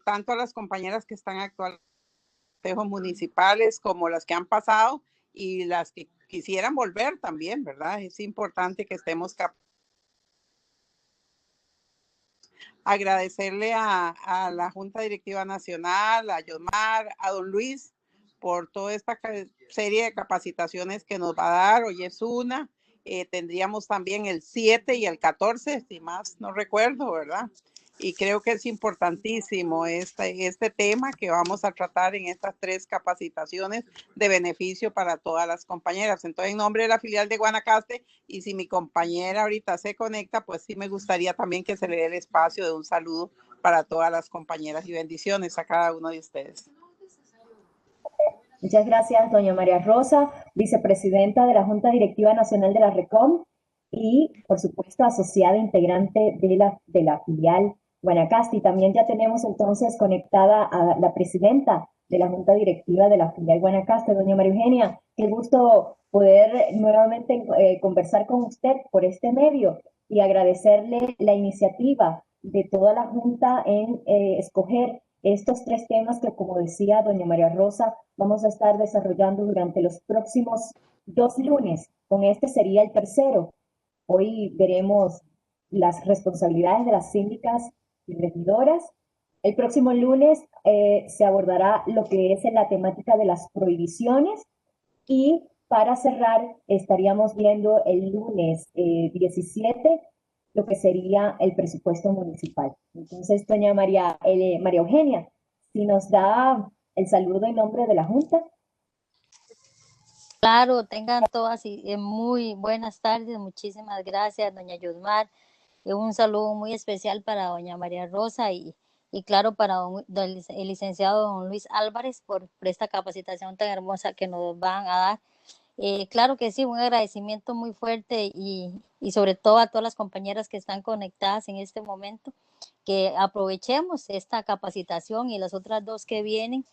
tanto a las compañeras que están actualmente en consejos municipales como las que han pasado y las que quisieran volver también, ¿verdad? Es importante que estemos agradecerle a la Junta Directiva Nacional, a Yosmar, a don Luis, por toda esta serie de capacitaciones que nos va a dar. Hoy es una. Tendríamos también el 7 y el 14, si más no recuerdo, ¿verdad? Y creo que es importantísimo este tema que vamos a tratar en estas 3 capacitaciones de beneficio para todas las compañeras. Entonces, en nombre de la filial de Guanacaste, y si mi compañera ahorita se conecta, pues sí me gustaría también que se le dé el espacio de un saludo para todas las compañeras y bendiciones a cada uno de ustedes. Muchas gracias, doña María Rosa, vicepresidenta de la Junta Directiva Nacional de la RECOM y, por supuesto, asociada integrante de la filial Guanacaste. Y también ya tenemos entonces conectada a la presidenta de la Junta Directiva de la filial Guanacaste, doña María Eugenia. Qué gusto poder nuevamente conversar con usted por este medio y agradecerle la iniciativa de toda la Junta en escoger estos 3 temas que, como decía doña María Rosa, vamos a estar desarrollando durante los próximos 2 lunes. Con este sería el tercero. Hoy veremos las responsabilidades de las síndicas y regidoras. El próximo lunes se abordará lo que es la temática de las prohibiciones y para cerrar estaríamos viendo el lunes 17 lo que sería el presupuesto municipal. Entonces, doña María Eugenia, si nos da el saludo en nombre de la Junta. Claro, tengan todas muy buenas tardes. Muchísimas gracias, doña Yosmar. Un saludo muy especial para doña María Rosa y claro, para el licenciado don Luis Álvarez por esta capacitación tan hermosa que nos van a dar. Claro que sí, un agradecimiento muy fuerte y sobre todo a todas las compañeras que están conectadas en este momento, que aprovechemos esta capacitación y las otras 2 que vienen.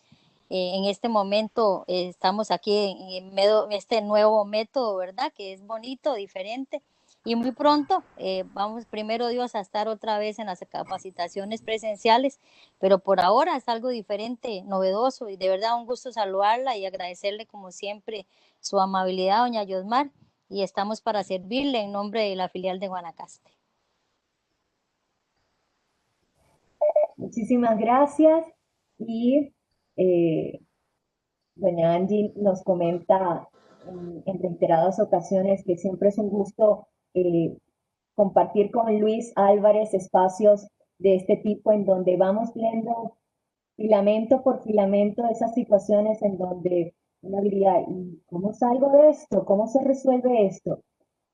En este momento estamos aquí en medio de este nuevo método, ¿verdad? Que es bonito, diferente. Y muy pronto vamos, primero Dios, a estar otra vez en las capacitaciones presenciales, pero por ahora es algo diferente, novedoso, y de verdad un gusto saludarla y agradecerle como siempre su amabilidad, doña Yosmar, y estamos para servirle en nombre de la filial de Guanacaste. Muchísimas gracias y doña Angie nos comenta en reiteradas ocasiones que siempre es un gusto compartir con Luis Álvarez espacios de este tipo en donde vamos viendo filamento por filamento esas situaciones en donde uno diría, ¿y cómo salgo de esto? ¿Cómo se resuelve esto?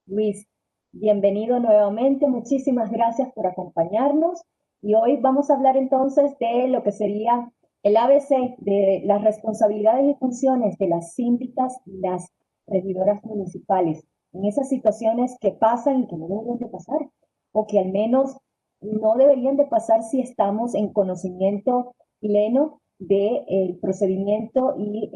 Luis, bienvenido nuevamente, muchísimas gracias por acompañarnos y hoy vamos a hablar entonces de lo que sería el ABC de las responsabilidades y funciones de las síndicas y las regidoras municipales en esas situaciones que pasan y que no deberían de pasar o que al menos no deberían de pasar si estamos en conocimiento pleno del procedimiento y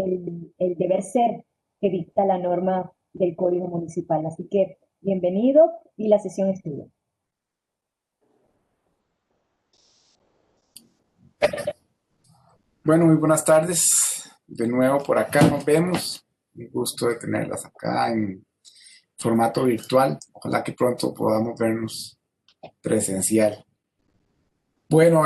el deber ser que dicta la norma del Código Municipal. Así que bienvenido y la sesión es tuya. Bueno, muy buenas tardes. De nuevo por acá nos vemos. Un gusto de tenerlas acá en formato virtual. Ojalá que pronto podamos vernos presencial. Bueno,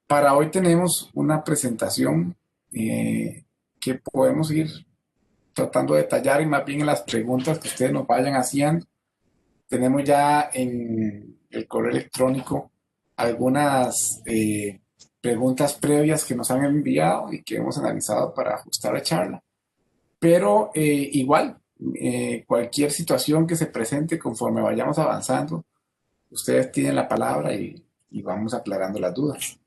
para hoy tenemos una presentación que podemos ir tratando de detallar y más bien en las preguntas que ustedes nos vayan haciendo. Tenemos ya en el correo electrónico algunas preguntas previas que nos han enviado y que hemos analizado para ajustar la charla. Pero igual, cualquier situación que se presente conforme vayamos avanzando, ustedes tienen la palabra y vamos aclarando las dudas.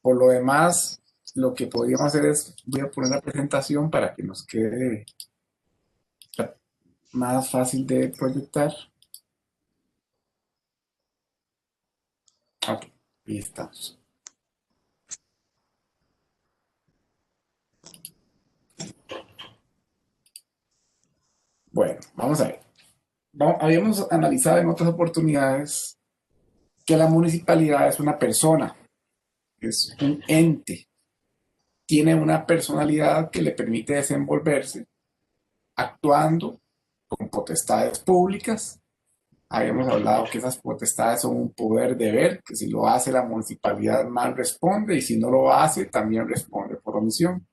Por lo demás, lo que podríamos hacer es, voy a poner la presentación para que nos quede más fácil de proyectar. Ok, ahí estamos. Bueno, vamos a ver. Habíamos analizado en otras oportunidades que la municipalidad es una persona, es un ente, tiene una personalidad que le permite desenvolverse actuando con potestades públicas. Habíamos hablado que esas potestades son un poder deber, que si lo hace la municipalidad mal responde y si no lo hace también responde por omisión.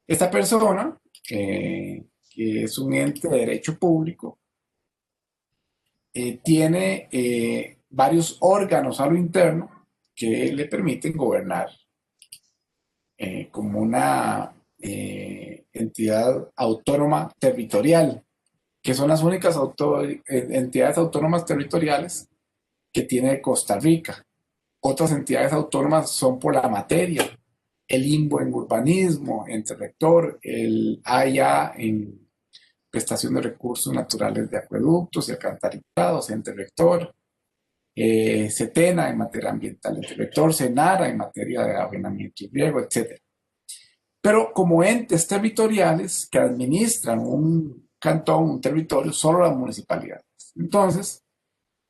Esta persona, que es un ente de derecho público, tiene varios órganos a lo interno que le permiten gobernar como una entidad autónoma territorial, que son las únicas entidades autónomas territoriales que tiene Costa Rica. Otras entidades autónomas son por la materia, el INBO en urbanismo, ente rector, el AIA en prestación de recursos naturales de acueductos y alcantarillados, ente rector, CETENA en materia ambiental, ente rector, SENARA en materia de avenamiento y riego, etc. Pero como entes territoriales que administran un cantón, un territorio, solo las municipalidades. Entonces,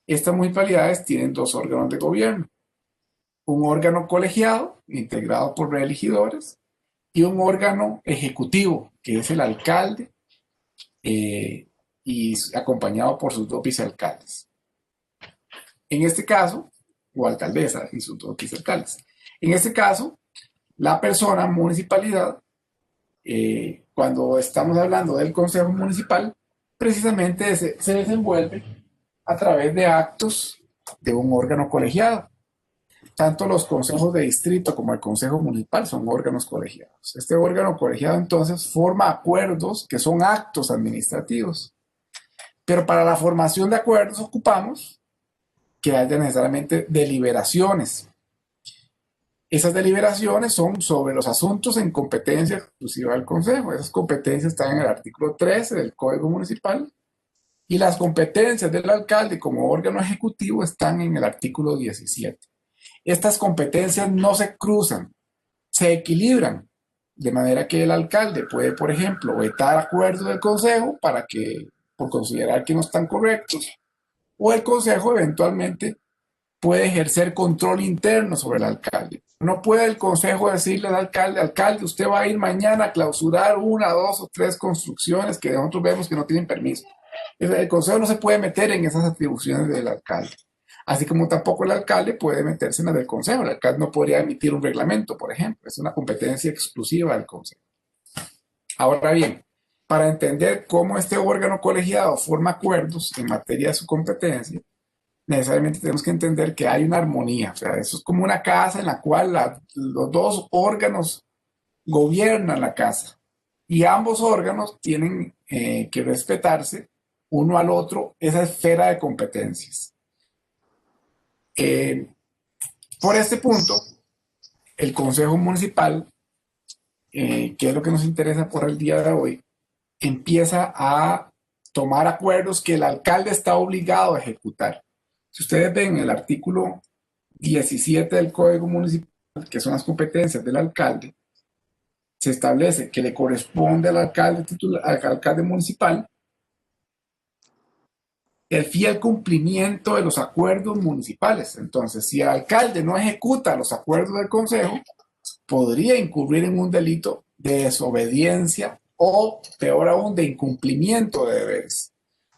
estas municipalidades tienen dos órganos de gobierno. Un órgano colegiado, integrado por reelegidores, y un órgano ejecutivo, que es el alcalde, y acompañado por sus dos vicealcaldes. En este caso, o alcaldesa y sus dos vicealcaldes. En este caso, la persona municipalidad, cuando estamos hablando del Consejo Municipal, precisamente se desenvuelve a través de actos de un órgano colegiado. Tanto los consejos de distrito como el Consejo Municipal son órganos colegiados. Este órgano colegiado entonces forma acuerdos que son actos administrativos. Pero para la formación de acuerdos ocupamos que haya necesariamente deliberaciones. Esas deliberaciones son sobre los asuntos en competencia exclusiva del Consejo. Esas competencias están en el artículo 13 del Código Municipal y las competencias del alcalde como órgano ejecutivo están en el artículo 17. Estas competencias no se cruzan, se equilibran, de manera que el alcalde puede, por ejemplo, vetar acuerdos del Consejo por considerar que no están correctos, o el Consejo eventualmente puede ejercer control interno sobre el alcalde. No puede el Consejo decirle al alcalde, usted va a ir mañana a clausurar 1, 2 o 3 construcciones que nosotros vemos que no tienen permiso. El Consejo no se puede meter en esas atribuciones del alcalde. Así como tampoco el alcalde puede meterse en las del Consejo. El alcalde no podría emitir un reglamento, por ejemplo. Es una competencia exclusiva del Consejo. Ahora bien, para entender cómo este órgano colegiado forma acuerdos en materia de su competencia, necesariamente tenemos que entender que hay una armonía. O sea, eso es como una casa en la cual los dos órganos gobiernan la casa. Y ambos órganos tienen que respetarse uno al otro esa esfera de competencias. Por este punto, el Consejo Municipal, que es lo que nos interesa por el día de hoy, empieza a tomar acuerdos que el alcalde está obligado a ejecutar. Si ustedes ven el artículo 17 del Código Municipal, que son las competencias del alcalde, se establece que le corresponde al alcalde municipal el fiel cumplimiento de los acuerdos municipales. Entonces, si el alcalde no ejecuta los acuerdos del consejo, podría incurrir en un delito de desobediencia o, peor aún, de incumplimiento de deberes.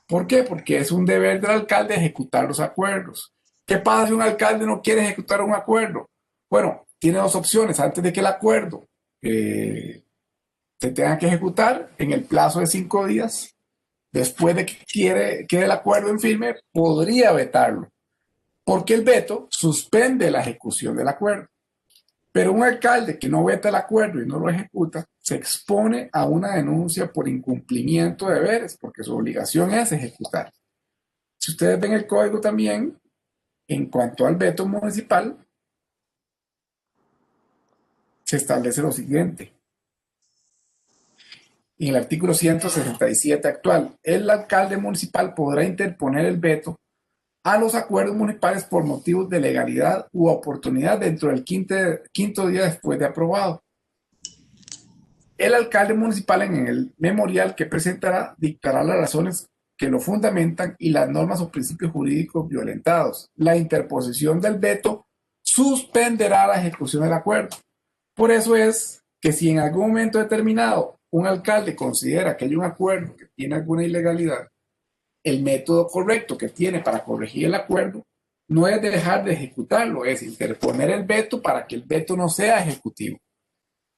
¿Por qué? Porque es un deber del alcalde ejecutar los acuerdos. ¿Qué pasa si un alcalde no quiere ejecutar un acuerdo? Bueno, tiene dos opciones. Antes de que el acuerdo se tenga que ejecutar en el plazo de 5 días, después de que quede el acuerdo en firme, podría vetarlo, porque el veto suspende la ejecución del acuerdo. Pero un alcalde que no veta el acuerdo y no lo ejecuta, se expone a una denuncia por incumplimiento de deberes, porque su obligación es ejecutar. Si ustedes ven el código también, en cuanto al veto municipal, se establece lo siguiente. En el artículo 167 actual, el alcalde municipal podrá interponer el veto a los acuerdos municipales por motivos de legalidad u oportunidad dentro del quinto día después de aprobado. El alcalde municipal en el memorial que presentará dictará las razones que lo fundamentan y las normas o principios jurídicos violentados. La interposición del veto suspenderá la ejecución del acuerdo. Por eso es que si en algún momento determinado un alcalde considera que hay un acuerdo que tiene alguna ilegalidad, el método correcto que tiene para corregir el acuerdo no es dejar de ejecutarlo, es interponer el veto para que el veto no sea ejecutivo,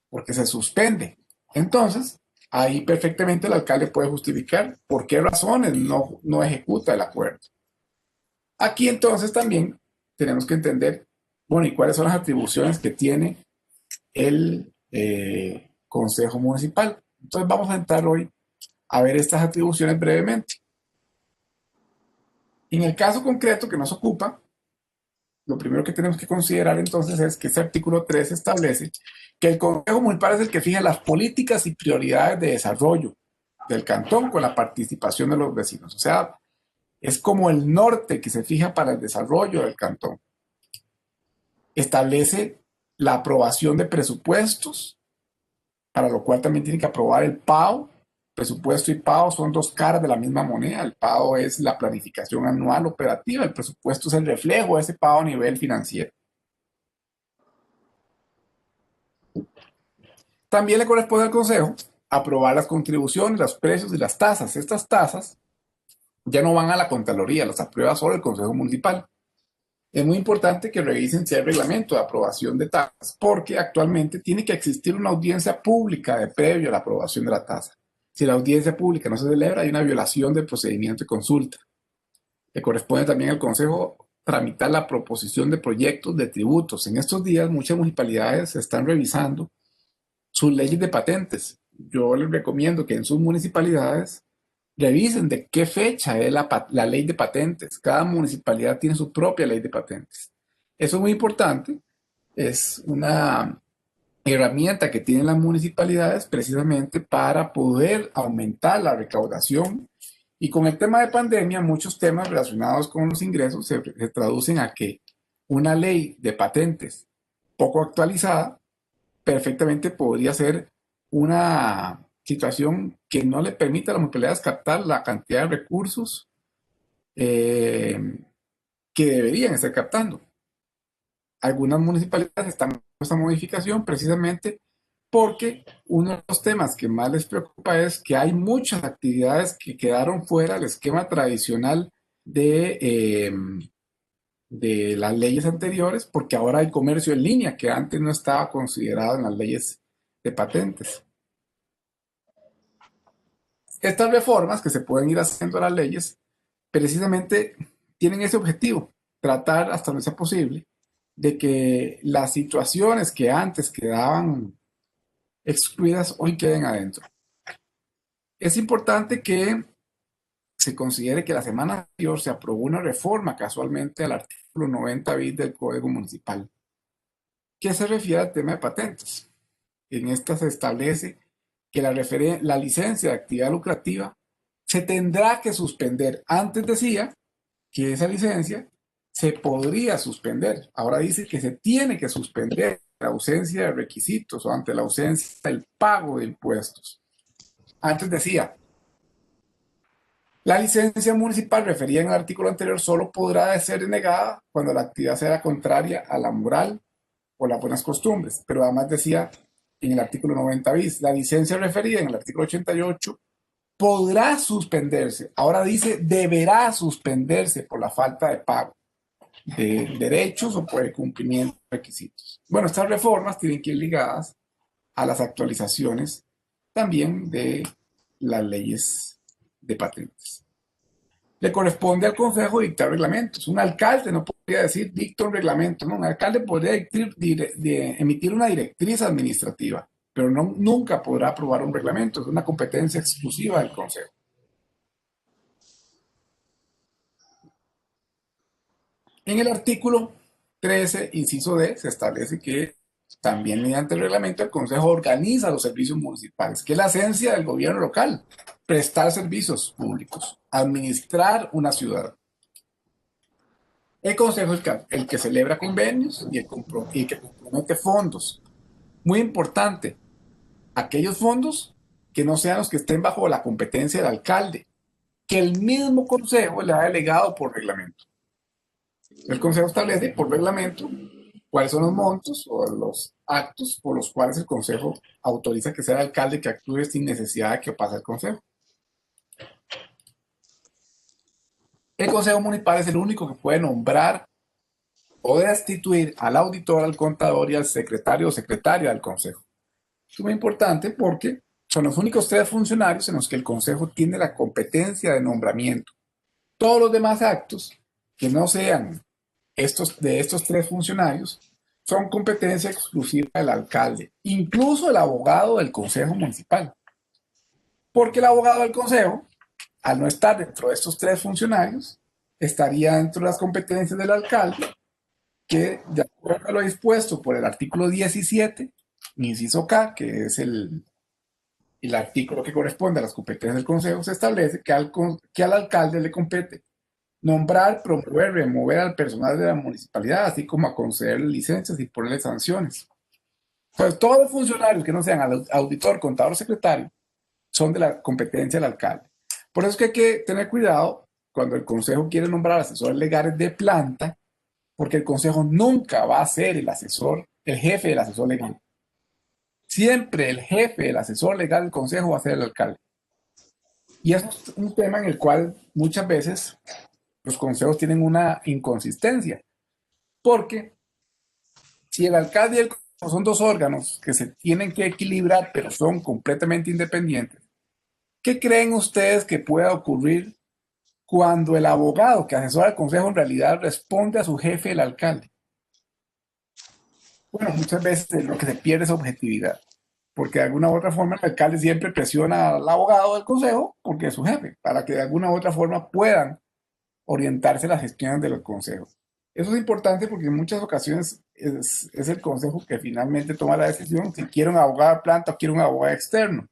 porque se suspende. Entonces, ahí perfectamente el alcalde puede justificar por qué razones no ejecuta el acuerdo. Aquí entonces también tenemos que entender, bueno, ¿y cuáles son las atribuciones que tiene el Consejo Municipal? Entonces vamos a entrar hoy a ver estas atribuciones brevemente. En el caso concreto que nos ocupa, lo primero que tenemos que considerar entonces es que este artículo 3 establece que el Consejo Municipal es el que fija las políticas y prioridades de desarrollo del cantón con la participación de los vecinos. O sea, es como el norte que se fija para el desarrollo del cantón. Establece la aprobación de presupuestos, para lo cual también tiene que aprobar el PAO. Presupuesto y PAO son dos caras de la misma moneda. El PAO es la planificación anual operativa, el presupuesto es el reflejo de ese PAO a nivel financiero. También le corresponde al Consejo aprobar las contribuciones, los precios y las tasas. Estas tasas ya no van a la Contraloría, las aprueba solo el Consejo Municipal. Es muy importante que revisen si hay reglamento de aprobación de tasas, porque actualmente tiene que existir una audiencia pública de previo a la aprobación de la tasa. Si la audiencia pública no se celebra, hay una violación del procedimiento de consulta. Le corresponde también al Consejo tramitar la proposición de proyectos de tributos. En estos días, muchas municipalidades están revisando sus leyes de patentes. Yo les recomiendo que en sus municipalidades revisen de qué fecha es la ley de patentes. Cada municipalidad tiene su propia ley de patentes. Eso es muy importante. Es una herramienta que tienen las municipalidades precisamente para poder aumentar la recaudación. Y con el tema de pandemia, muchos temas relacionados con los ingresos se traducen a que una ley de patentes poco actualizada perfectamente podría ser una situación que no le permita a las municipalidades captar la cantidad de recursos que deberían estar captando. Algunas municipalidades están con esta modificación precisamente porque uno de los temas que más les preocupa es que hay muchas actividades que quedaron fuera del esquema tradicional de las leyes anteriores, porque ahora hay comercio en línea que antes no estaba considerado en las leyes de patentes. Estas reformas que se pueden ir haciendo a las leyes precisamente tienen ese objetivo, tratar hasta donde sea posible de que las situaciones que antes quedaban excluidas hoy queden adentro. Es importante que se considere que la semana anterior se aprobó una reforma casualmente al artículo 90 bis del Código Municipal, que se refiere al tema de patentes. En esta se establece que la licencia de actividad lucrativa se tendrá que suspender. Antes decía que esa licencia se podría suspender. Ahora dice que se tiene que suspender la ausencia de requisitos o ante la ausencia del pago de impuestos. Antes decía, la licencia municipal referida en el artículo anterior solo podrá ser denegada cuando la actividad sea contraria a la moral o las buenas costumbres. Pero además decía en el artículo 90 bis, la licencia referida en el artículo 88 podrá suspenderse. Ahora dice deberá suspenderse por la falta de pago de derechos o por el cumplimiento de requisitos. Bueno, estas reformas tienen que ir ligadas a las actualizaciones también de las leyes de patentes. Le corresponde al Consejo dictar reglamentos. Un alcalde no podría decir dicta un reglamento, no, un alcalde podría emitir una directriz administrativa, pero nunca podrá aprobar un reglamento, es una competencia exclusiva del Consejo. En el artículo 13, inciso D, se establece que también mediante el reglamento el Consejo organiza los servicios municipales, que es la esencia del gobierno local, prestar servicios públicos, administrar una ciudad. El Consejo es el que celebra convenios y el que compromete fondos. Muy importante, aquellos fondos que no sean los que estén bajo la competencia del alcalde, que el mismo consejo le ha delegado por reglamento. El consejo establece por reglamento cuáles son los montos o los actos por los cuales el consejo autoriza que sea el alcalde que actúe sin necesidad de que pase el consejo. El consejo municipal es el único que puede nombrar o destituir al auditor, al contador y al secretario o secretaria del consejo. Es muy importante porque son los únicos 3 funcionarios en los que el consejo tiene la competencia de nombramiento. Todos los demás actos que no sean de estos 3 funcionarios son competencia exclusiva del alcalde, incluso el abogado del consejo municipal. Porque el abogado del consejo, al no estar dentro de estos 3 funcionarios, estaría dentro de las competencias del alcalde, que de acuerdo a lo dispuesto por el artículo 17, inciso K, que es el artículo que corresponde a las competencias del consejo, se establece que al alcalde le compete nombrar, promover, remover al personal de la municipalidad, así como a conceder licencias y ponerle sanciones. Entonces, todos los funcionarios que no sean auditor, contador, secretario, son de la competencia del alcalde. Por eso es que hay que tener cuidado cuando el consejo quiere nombrar asesores legales de planta, porque el consejo nunca va a ser el jefe del asesor legal. Siempre el jefe del asesor legal del consejo va a ser el alcalde. Y eso es un tema en el cual muchas veces los consejos tienen una inconsistencia, porque si el alcalde y el consejo son 2 órganos que se tienen que equilibrar, pero son completamente independientes, ¿qué creen ustedes que pueda ocurrir cuando el abogado que asesora al consejo en realidad responde a su jefe, el alcalde? Bueno, muchas veces lo que se pierde es objetividad, porque de alguna u otra forma el alcalde siempre presiona al abogado del consejo, porque es su jefe, para que de alguna u otra forma puedan orientarse las gestiones del consejo. Eso es importante porque en muchas ocasiones es el consejo que finalmente toma la decisión si quiere un abogado de planta o quiere un abogado externo.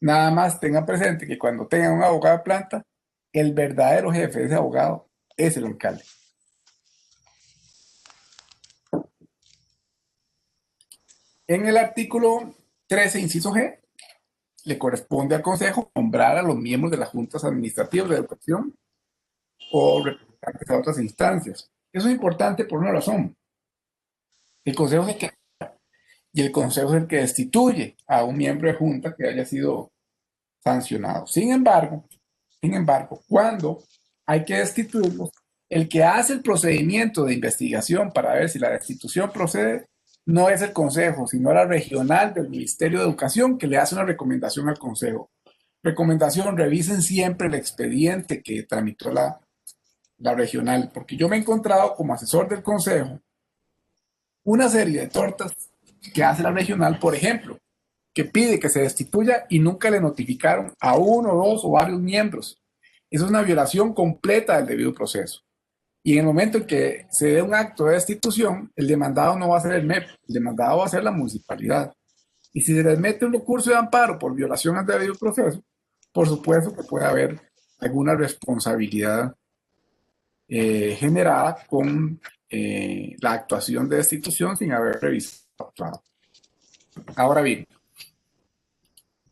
Nada más tengan presente que cuando tengan un abogado de planta, el verdadero jefe de ese abogado es el alcalde. En el artículo 13, inciso G, le corresponde al consejo nombrar a los miembros de las juntas administrativas de educación o representantes a otras instancias. Eso es importante por una razón. El consejo es el que y el consejo es el que destituye a un miembro de junta que haya sido sancionado. Sin embargo, cuando hay que destituirlo, el que hace el procedimiento de investigación para ver si la destitución procede no es el consejo, sino la regional del Ministerio de Educación, que le hace una recomendación al consejo. Recomendación: revisen siempre el expediente que tramitó la regional, porque yo me he encontrado como asesor del consejo una serie de tortas que hace la regional, por ejemplo, que pide que se destituya y nunca le notificaron a 1, 2 o varios miembros. Eso es una violación completa del debido proceso. Y en el momento en que se dé un acto de destitución, el demandado no va a ser el MEP, el demandado va a ser la municipalidad. Y si se les mete un recurso de amparo por violación al debido proceso, por supuesto que puede haber alguna responsabilidad generada con la actuación de destitución sin haber revisado. Ahora bien,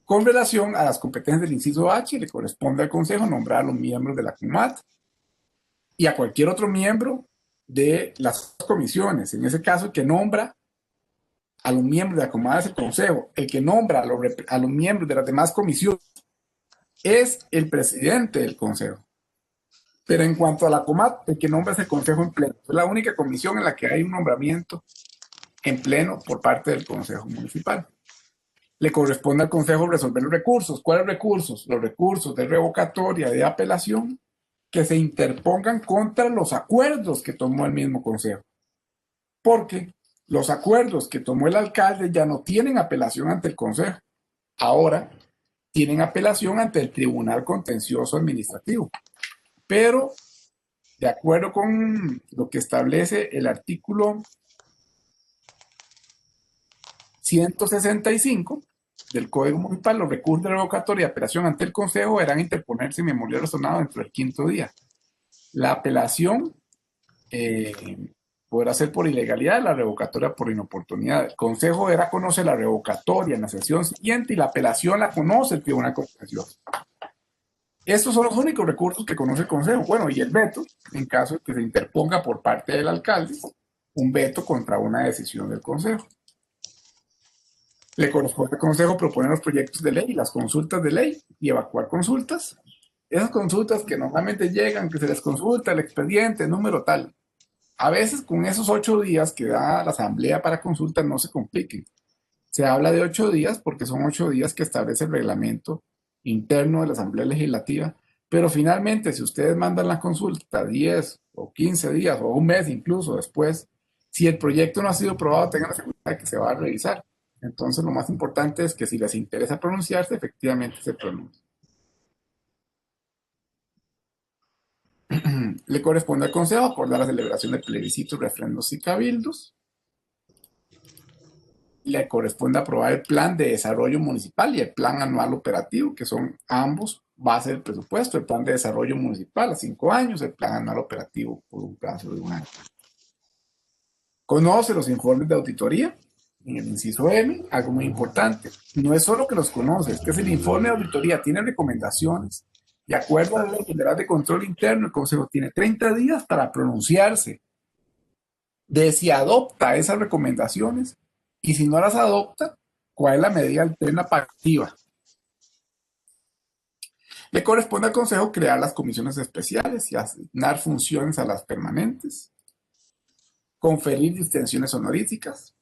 con relación a las competencias del inciso H, le corresponde al consejo nombrar a los miembros de la CUMAT y a cualquier otro miembro de las comisiones. En ese caso, el que nombra a los miembros de la CUMAT es el consejo. El que nombra a los miembros de las demás comisiones es el presidente del consejo. Pero en cuanto a la COMAT, el que nombra es el consejo en pleno. Es la única comisión en la que hay un nombramiento en pleno por parte del consejo municipal. Le corresponde al consejo resolver los recursos. ¿Cuáles recursos? Los recursos de revocatoria, de apelación, que se interpongan contra los acuerdos que tomó el mismo consejo. Porque los acuerdos que tomó el alcalde ya no tienen apelación ante el consejo. Ahora tienen apelación ante el Tribunal Contencioso Administrativo. Pero, de acuerdo con lo que establece el artículo 165 del Código Municipal, los recursos de revocatoria y apelación ante el consejo deberán interponerse en memoria razonada dentro del 5º día. La apelación podrá ser por ilegalidad, la revocatoria por inoportunidad. El consejo deberá conocer la revocatoria en la sesión siguiente y la apelación la conoce el Tribunal Contencioso. Estos son los únicos recursos que conoce el Consejo. Bueno, y el veto, en caso de que se interponga por parte del alcalde un veto contra una decisión del Consejo. Le corresponde al Consejo proponer los proyectos de ley, las consultas de ley y evacuar consultas. Esas consultas que normalmente llegan, que se les consulta el expediente, número tal. A veces con esos 8 días que da la Asamblea para consultas no se compliquen. Se habla de 8 días porque son 8 días que establece el reglamento interno de la Asamblea Legislativa, pero finalmente si ustedes mandan la consulta 10 o 15 días o un mes incluso después, si el proyecto no ha sido aprobado, tengan la seguridad de que se va a revisar. Entonces lo más importante es que si les interesa pronunciarse, efectivamente se pronuncie. Le corresponde al Consejo acordar la celebración de plebiscitos, referendos y cabildos. Le corresponde aprobar el plan de desarrollo municipal y el plan anual operativo, que son ambos base del presupuesto. El plan de desarrollo municipal a 5 años, el plan anual operativo por un plazo de 1 año. Conoce los informes de auditoría en el inciso M, algo muy importante. No es solo que los conoce, es que si el informe de auditoría tiene recomendaciones, de acuerdo a la Ley General de Control Interno, el Consejo tiene 30 días para pronunciarse de si adopta esas recomendaciones y si no las adopta, cuál es la medida alterna activa. Le corresponde al Consejo crear las comisiones especiales y asignar funciones a las permanentes, conferir distinciones honoríficas,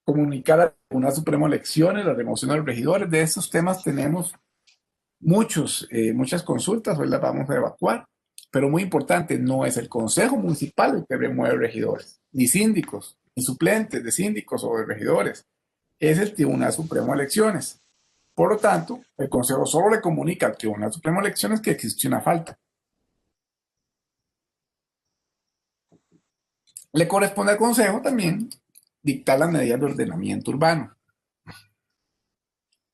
comunicar al Tribunal Supremo elecciones, la remoción de los regidores. De estos temas tenemos muchas consultas, hoy las vamos a evacuar, pero muy importante, no es el Consejo Municipal el que remueve regidores, ni síndicos, ni suplentes de síndicos o de regidores, es el Tribunal Supremo de Elecciones. Por lo tanto, el Consejo solo le comunica al Tribunal Supremo de Elecciones que existe una falta. Le corresponde al Consejo también dictar las medidas de ordenamiento urbano.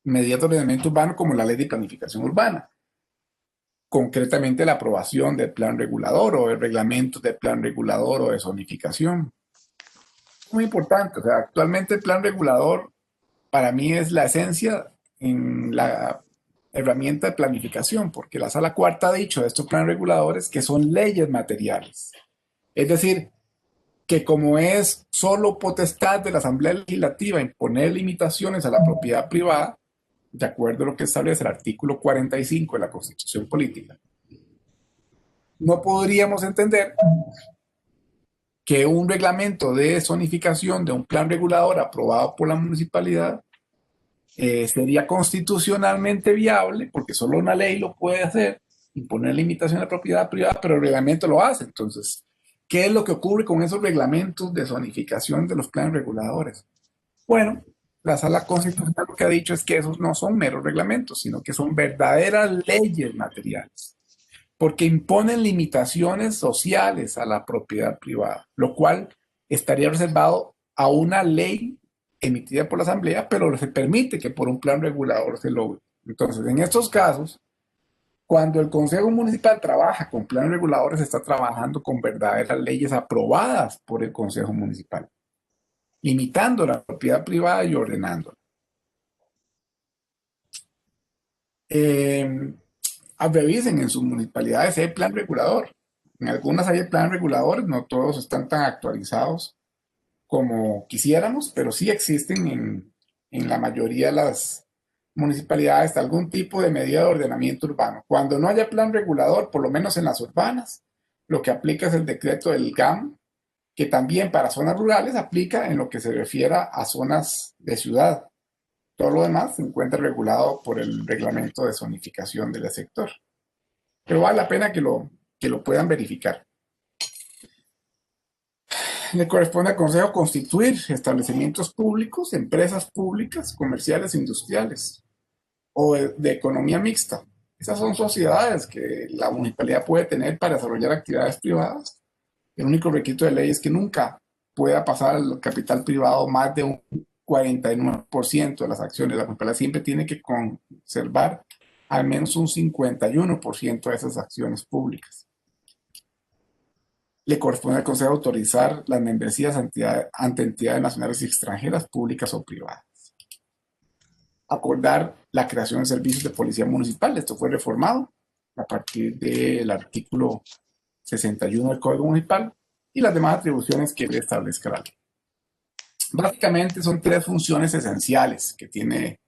Medidas de ordenamiento urbano como la Ley de Planificación Urbana. Concretamente la aprobación del plan regulador o el reglamento del plan regulador o de zonificación. Muy importante, o sea, actualmente el plan regulador para mí es la esencia en la herramienta de planificación, porque la Sala Cuarta ha dicho de estos planes reguladores que son leyes materiales. Es decir, que como es solo potestad de la Asamblea Legislativa imponer limitaciones a la propiedad privada, de acuerdo a lo que establece el artículo 45 de la Constitución Política, no podríamos entender que un reglamento de zonificación de un plan regulador aprobado por la municipalidad sería constitucionalmente viable, porque solo una ley lo puede hacer, imponer limitación a la propiedad privada, pero el reglamento lo hace. Entonces, ¿qué es lo que ocurre con esos reglamentos de zonificación de los planes reguladores? Bueno, la Sala Constitucional lo que ha dicho es que esos no son meros reglamentos, sino que son verdaderas leyes materiales, porque imponen limitaciones sociales a la propiedad privada, lo cual estaría reservado a una ley emitida por la Asamblea, pero se permite que por un plan regulador se logre. Entonces, en estos casos, cuando el Consejo Municipal trabaja con planes reguladores, está trabajando con verdaderas leyes aprobadas por el Consejo Municipal, limitando la propiedad privada y ordenándola. Revisen en sus municipalidades si hay plan regulador. En algunas hay planes reguladores, no todos están tan actualizados como quisiéramos, pero sí existen en la mayoría de las municipalidades algún tipo de medida de ordenamiento urbano. Cuando no haya plan regulador, por lo menos en las urbanas, lo que aplica es el decreto del GAM, que también para zonas rurales aplica en lo que se refiera a zonas de ciudad. Todo lo demás se encuentra regulado por el reglamento de zonificación del sector. Pero vale la pena que lo puedan verificar. Le corresponde al Consejo constituir establecimientos públicos, empresas públicas, comerciales, industriales o de economía mixta. Esas son sociedades que la municipalidad puede tener para desarrollar actividades privadas. El único requisito de ley es que nunca pueda pasar al capital privado más de un 49% de las acciones. La municipalidad siempre tiene que conservar al menos un 51% de esas acciones públicas. Le corresponde al Consejo autorizar las membresías ante entidades nacionales y extranjeras, públicas o privadas. Acordar la creación de servicios de policía municipal. Esto fue reformado a partir del artículo 61 del Código Municipal y las demás atribuciones que le establezca la ley. Básicamente son tres funciones esenciales que tiene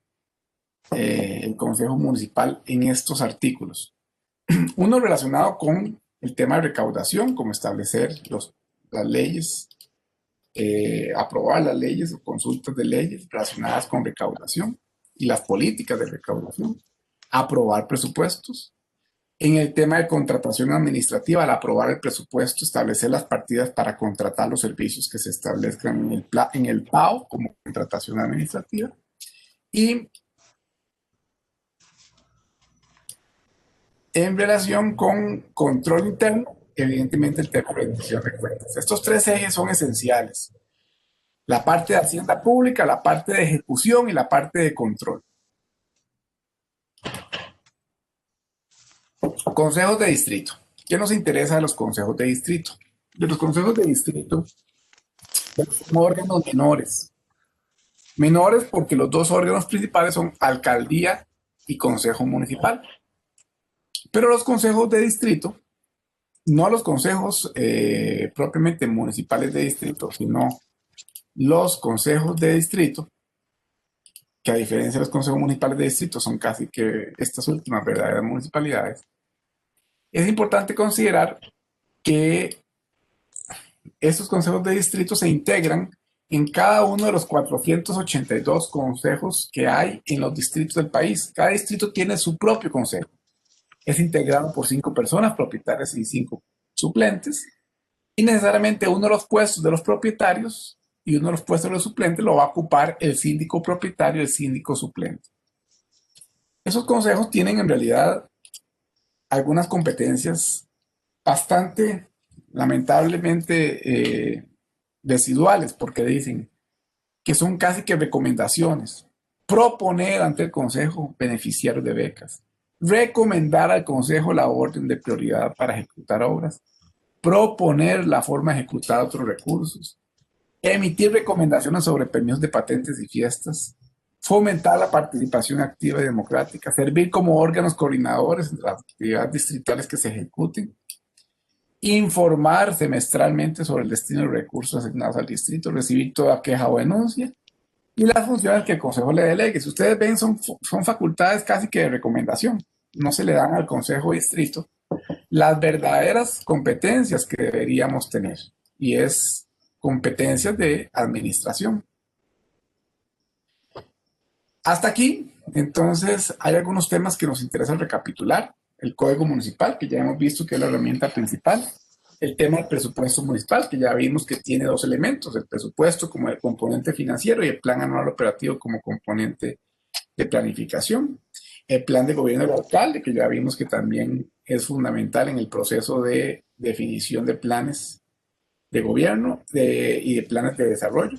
el Consejo Municipal en estos artículos. Uno relacionado con el tema de recaudación, como establecer las leyes, aprobar las leyes o consultas de leyes relacionadas con recaudación y las políticas de recaudación, aprobar presupuestos. En el tema de contratación administrativa, al aprobar el presupuesto, establecer las partidas para contratar los servicios que se establezcan en el PAO como contratación administrativa. Y en relación con control interno, evidentemente el tema de rendición de cuentas. Estos tres ejes son esenciales. La parte de hacienda pública, la parte de ejecución y la parte de control. Consejos de distrito. ¿Qué nos interesa de los consejos de distrito? De los consejos de distrito son órganos menores. Menores porque los dos órganos principales son alcaldía y consejo municipal. Pero los consejos de distrito, no los consejos propiamente municipales de distrito, sino los consejos de distrito, que a diferencia de los consejos municipales de distrito son casi que estas últimas verdaderas municipalidades, es importante considerar que estos consejos de distrito se integran en cada uno de los 482 consejos que hay en los distritos del país. Cada distrito tiene su propio consejo. Es integrado por 5 personas propietarias y 5 suplentes. Y necesariamente uno de los puestos de los propietarios y uno de los puestos de los suplentes lo va a ocupar el síndico propietario y el síndico suplente. Esos consejos tienen en realidad algunas competencias bastante, lamentablemente, residuales, porque dicen que son casi que recomendaciones. Proponer ante el consejo beneficiarios de becas. Recomendar al consejo la orden de prioridad para ejecutar obras. Proponer la forma de ejecutar otros recursos. Emitir recomendaciones sobre permisos de patentes y fiestas. Fomentar la participación activa y democrática. Servir como órganos coordinadores de las actividades distritales que se ejecuten. Informar semestralmente sobre el destino de recursos asignados al distrito. Recibir toda queja o denuncia. Y las funciones que el consejo le delegue. Si ustedes ven, son facultades casi que de recomendación. No se le dan al consejo distrito las verdaderas competencias que deberíamos tener. Y es competencias de administración. Hasta aquí, entonces, hay algunos temas que nos interesa recapitular. El Código Municipal, que ya hemos visto que es la herramienta principal. El tema del presupuesto municipal, que ya vimos que tiene 2 elementos, el presupuesto como el componente financiero y el plan anual operativo como componente de planificación. El plan de gobierno del alcalde, que ya vimos que también es fundamental en el proceso de definición de planes de gobierno y de planes de desarrollo.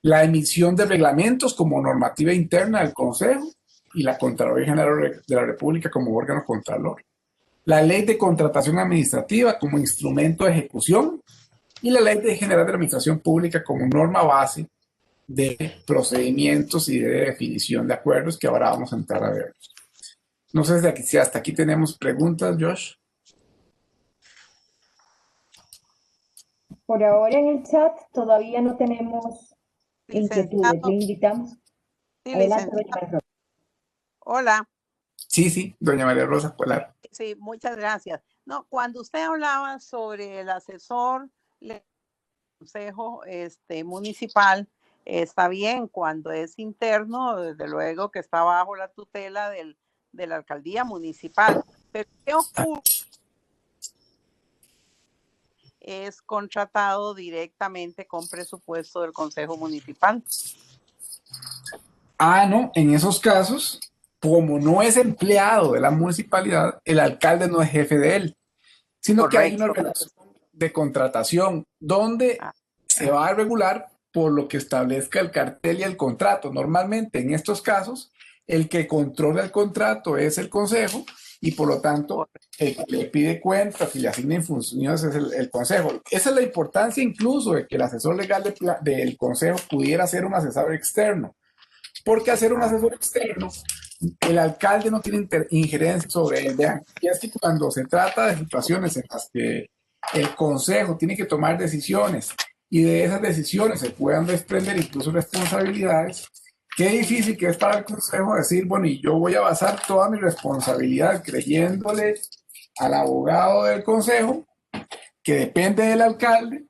La emisión de reglamentos como normativa interna del Consejo y la Contraloría General de la República como órgano contralor. La ley de contratación administrativa como instrumento de ejecución y la ley general de administración pública como norma base de procedimientos y de definición de acuerdos que ahora vamos a entrar a ver. No sé si hasta aquí tenemos preguntas, Josh. Por ahora en el chat todavía no tenemos inquietudes. Le invitamos. Sí, Adelante, doña licenciado. María Rosa. Hola. Sí, doña María Rosa, claro. Sí, muchas gracias. No, cuando usted hablaba sobre el asesor del consejo municipal, está bien, cuando es interno, desde luego que está bajo la tutela de la alcaldía municipal. Pero ¿qué ocurre? Es contratado directamente con presupuesto del consejo municipal. No, en esos casos, como no es empleado de la municipalidad, el alcalde no es jefe de él, sino Correcto. que hay una relación de contratación donde se va a regular por lo que establezca el cartel y el contrato. Normalmente en estos casos, el que controla el contrato es el consejo y por lo tanto el que le pide cuentas y le asigna funciones es el consejo. Esa es la importancia incluso de que el asesor legal del consejo pudiera ser un asesor externo. Porque hacer un asesor externo el alcalde no tiene injerencia sobre él. Vean, y es que cuando se trata de situaciones en las que el consejo tiene que tomar decisiones y de esas decisiones se puedan desprender incluso responsabilidades, qué difícil que es para el consejo decir, bueno, y yo voy a basar toda mi responsabilidad creyéndole al abogado del consejo, que depende del alcalde,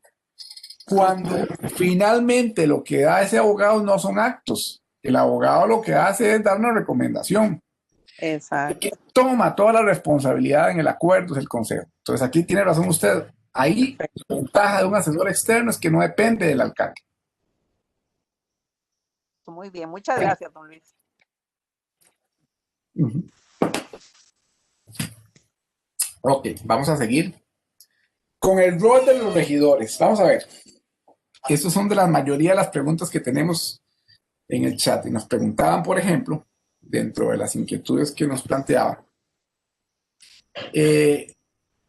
cuando finalmente lo que da ese abogado no son actos. El abogado lo que hace es dar una recomendación. Exacto. Que toma toda la responsabilidad en el acuerdo es el consejo. Entonces aquí tiene razón usted. Ahí la ventaja de un asesor externo es que no depende del alcalde. Muy bien, muchas gracias, don Luis. Ok, vamos a seguir con el rol de los regidores. Vamos a ver. Estas son de la mayoría de las preguntas que tenemos en el chat. Y nos preguntaban, por ejemplo, dentro de las inquietudes que nos planteaban,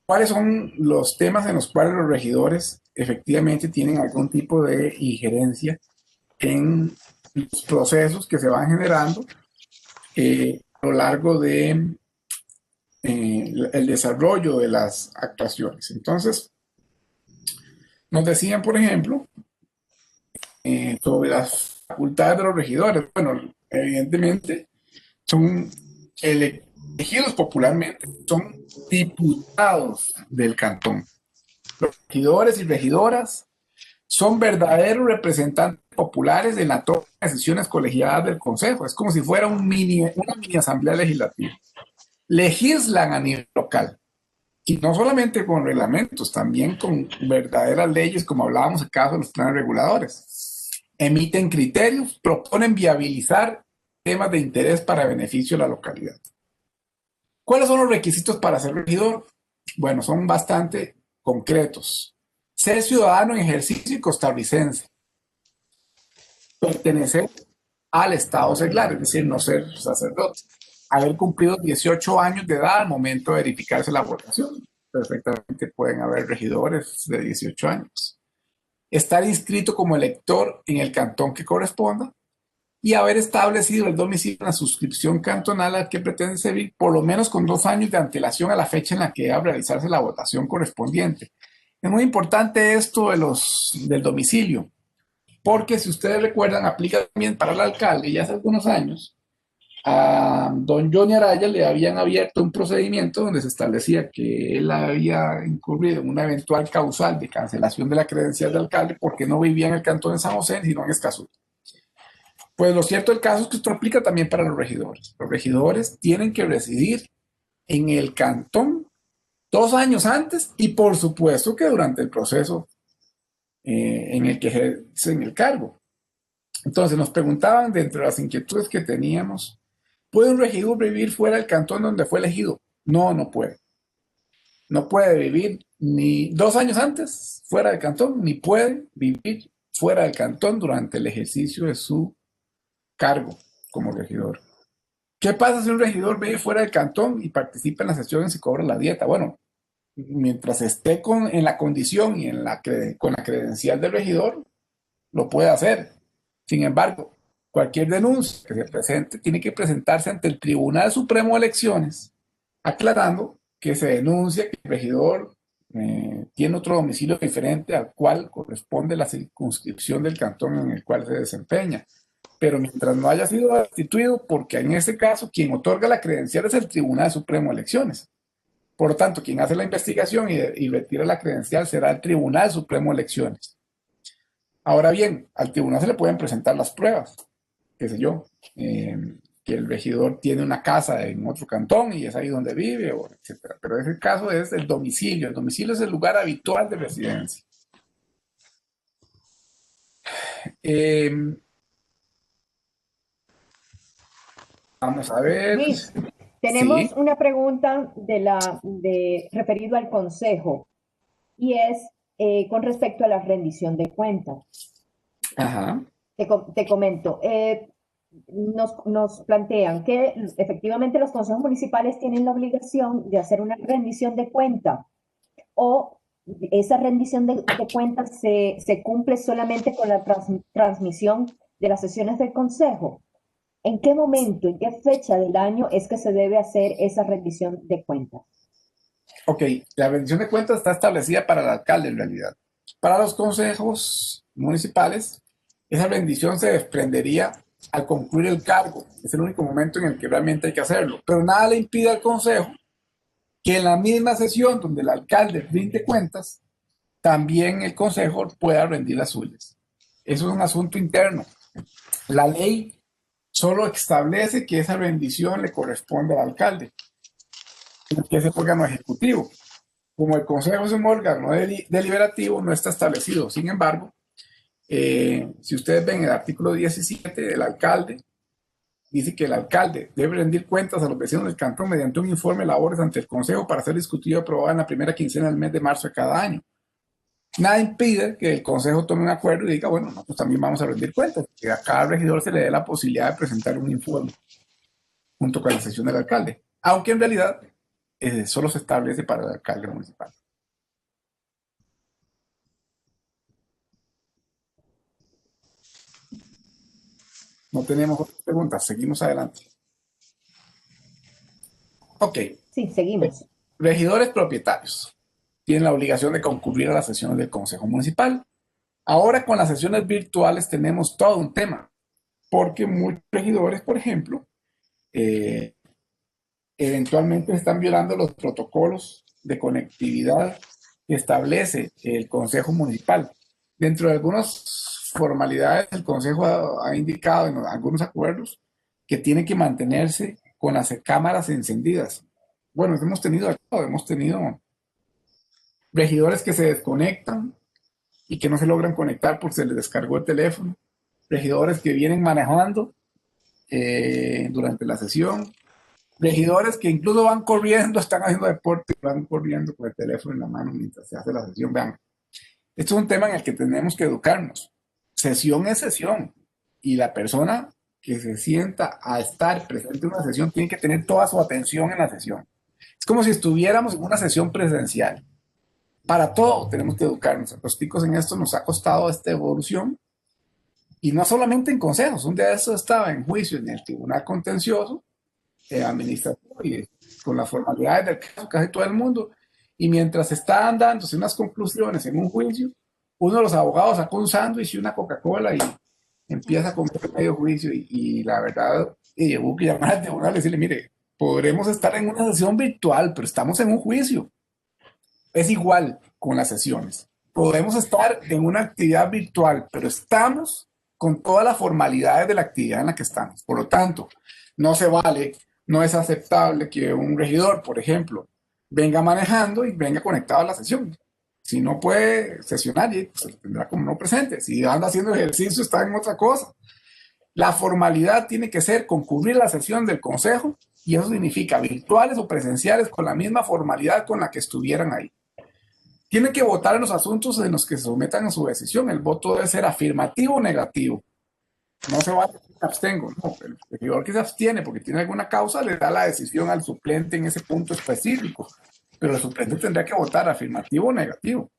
¿cuáles son los temas en los cuales los regidores efectivamente tienen algún tipo de injerencia en los procesos que se van generando a lo largo de el desarrollo de las actuaciones? Entonces, nos decían, por ejemplo, sobre las facultades de los regidores. Bueno, evidentemente son elegidos popularmente, son diputados del cantón. Los regidores y regidoras son verdaderos representantes populares en la toma de decisiones colegiadas del consejo. Es como si fuera una mini asamblea legislativa. Legislan a nivel local. Y no solamente con reglamentos, también con verdaderas leyes, como hablábamos en el caso de los planes reguladores. Emiten criterios, proponen viabilizar temas de interés para beneficio de la localidad. ¿Cuáles son los requisitos para ser regidor? Bueno, son bastante concretos. Ser ciudadano en ejercicio y costarricense. Pertenecer al Estado seglar, es decir, no ser sacerdote. Haber cumplido 18 años de edad al momento de verificarse la votación. Perfectamente pueden haber regidores de 18 años. Estar inscrito como elector en el cantón que corresponda y haber establecido el domicilio en la suscripción cantonal al que pretende servir por lo menos con 2 años de antelación a la fecha en la que debe realizarse la votación correspondiente. Es muy importante esto del domicilio, porque si ustedes recuerdan, aplica también para el alcalde. Ya hace algunos años a don Johnny Araya le habían abierto un procedimiento donde se establecía que él había incurrido en una eventual causal de cancelación de la credencial de alcalde porque no vivía en el cantón de San José, sino en Escazú. Pues lo cierto del caso es que esto aplica también para los regidores. Los regidores tienen que residir en el cantón 2 años antes y por supuesto que durante el proceso en el que ejercen el cargo. Entonces nos preguntaban, dentro de las inquietudes que teníamos, ¿puede un regidor vivir fuera del cantón donde fue elegido? No, no puede. No puede vivir ni 2 años antes fuera del cantón, ni puede vivir fuera del cantón durante el ejercicio de su cargo como regidor. ¿Qué pasa si un regidor vive fuera del cantón y participa en las sesiones y cobra la dieta? Bueno, mientras esté en la condición y con la credencial del regidor, lo puede hacer. Sin embargo, cualquier denuncia que se presente tiene que presentarse ante el Tribunal Supremo de Elecciones, aclarando que se denuncia que el regidor tiene otro domicilio diferente al cual corresponde la circunscripción del cantón en el cual se desempeña. Pero mientras no haya sido destituido, porque en este caso quien otorga la credencial es el Tribunal Supremo de Elecciones. Por lo tanto, quien hace la investigación y retira la credencial será el Tribunal Supremo de Elecciones. Ahora bien, al tribunal se le pueden presentar las pruebas, qué sé yo, que el regidor tiene una casa en otro cantón y es ahí donde vive, etc. Pero ese caso es el domicilio. El domicilio es el lugar habitual de residencia. Vamos a ver. Luis, tenemos Sí. una pregunta referido al consejo y es con respecto a la rendición de cuentas. Ajá. Te comento, nos plantean que efectivamente los consejos municipales tienen la obligación de hacer una rendición de cuenta o esa rendición de cuentas se cumple solamente con la transmisión de las sesiones del consejo. ¿En qué momento, en qué fecha del año es que se debe hacer esa rendición de cuentas? Ok, la rendición de cuentas está establecida para el alcalde en realidad. Para los consejos municipales, esa rendición se desprendería al concluir el cargo. Es el único momento en el que realmente hay que hacerlo. Pero nada le impide al consejo que en la misma sesión donde el alcalde rinde cuentas, también el consejo pueda rendir las suyas. Eso es un asunto interno. La ley solo establece que esa rendición le corresponde al alcalde, que es el órgano ejecutivo. Como el consejo es un órgano deliberativo, no está establecido. Sin embargo, si ustedes ven el artículo 17 del alcalde, dice que el alcalde debe rendir cuentas a los vecinos del cantón mediante un informe de labores ante el consejo para ser discutido y aprobado en la primera quincena del mes de marzo de cada año. Nada impide que el consejo tome un acuerdo y diga, bueno, nosotros también vamos a rendir cuentas, que a cada regidor se le dé la posibilidad de presentar un informe junto con la sesión del alcalde, aunque en realidad solo se establece para el alcalde municipal. No tenemos otras preguntas, seguimos adelante. Ok. Sí, seguimos. Regidores propietarios tienen la obligación de concurrir a las sesiones del Consejo Municipal. Ahora con las sesiones virtuales tenemos todo un tema, porque muchos regidores, por ejemplo, eventualmente están violando los protocolos de conectividad que establece el Consejo Municipal. Dentro de algunas formalidades, el Consejo ha indicado en algunos acuerdos que tiene que mantenerse con las cámaras encendidas. Bueno, hemos tenido regidores que se desconectan y que no se logran conectar porque se les descargó el teléfono, regidores que vienen manejando durante la sesión, regidores que incluso van corriendo, están haciendo deporte, van corriendo con el teléfono en la mano mientras se hace la sesión. Vean, esto es un tema en el que tenemos que educarnos. Sesión es sesión y la persona que se sienta a estar presente en una sesión tiene que tener toda su atención en la sesión. Es como si estuviéramos en una sesión presencial. Para todo tenemos que educarnos. A los ticos en esto nos ha costado esta evolución y no solamente en consejos. Un día de eso estaba en juicio en el Tribunal Contencioso Administrativo y con las formalidades del caso casi todo el mundo. Y mientras estaban dándose unas conclusiones en un juicio, uno de los abogados sacó un sándwich y una Coca-Cola y empieza a comer medio juicio y la verdad, y hubo que llamar al tribunal y decirle, mire, podremos estar en una sesión virtual, pero estamos en un juicio. Es igual con las sesiones. Podemos estar en una actividad virtual, pero estamos con todas las formalidades de la actividad en la que estamos. Por lo tanto, no se vale, no es aceptable que un regidor, por ejemplo, venga manejando y venga conectado a la sesión. Si no puede sesionar, pues se tendrá como no presente. Si anda haciendo ejercicio, está en otra cosa. La formalidad tiene que ser concurrir a la sesión del consejo y eso significa virtuales o presenciales con la misma formalidad con la que estuvieran ahí. Tienen que votar en los asuntos en los que se sometan a su decisión. El voto debe ser afirmativo o negativo. No se va a abstengo, no. El regidor que se abstiene porque tiene alguna causa le da la decisión al suplente en ese punto específico. Pero el suplente tendrá que votar afirmativo o negativo.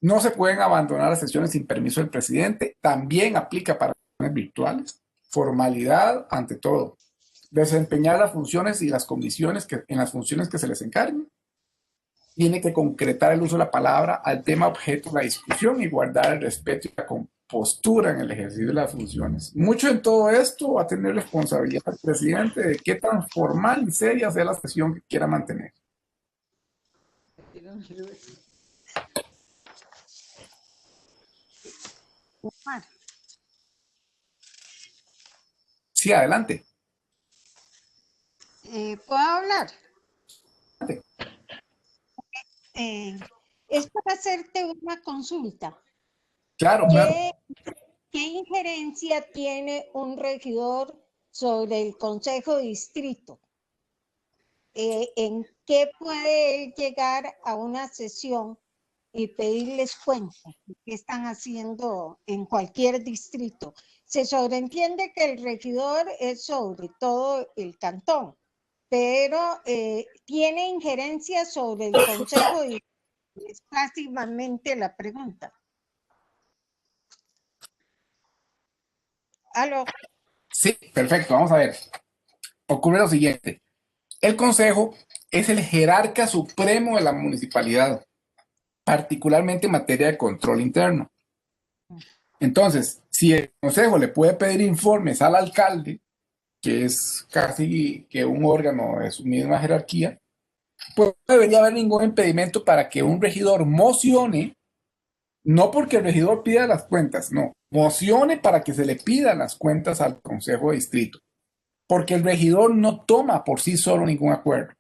No se pueden abandonar las sesiones sin permiso del presidente. También aplica para sesiones virtuales. Formalidad ante todo. Desempeñar las funciones y las comisiones en las funciones que se les encarguen. Tiene que concretar el uso de la palabra al tema objeto de la discusión y guardar el respeto y la compostura en el ejercicio de las funciones. Mucho en todo esto va a tener responsabilidad el presidente de qué tan formal y seria sea la sesión que quiera mantener. Sí, adelante. ¿Puedo hablar? Adelante. Es para hacerte una consulta. Claro, claro. ¿Qué injerencia tiene un regidor sobre el Consejo de Distrito? ¿En qué puede él llegar a una sesión y pedirles cuenta de qué están haciendo en cualquier distrito? Se sobreentiende que el regidor es sobre todo el cantón, pero tiene injerencia sobre el Consejo de Distrito. Es básicamente la pregunta. ¿Aló? Sí, perfecto, vamos a ver. Ocurre lo siguiente. El consejo es el jerarca supremo de la municipalidad, particularmente en materia de control interno. Entonces, si el consejo le puede pedir informes al alcalde, que es casi que un órgano de su misma jerarquía, pues no debería haber ningún impedimento para que un regidor mocione, no porque el regidor pida las cuentas, no, mocione para que se le pidan las cuentas al consejo de distrito, porque el regidor no toma por sí solo ningún acuerdo.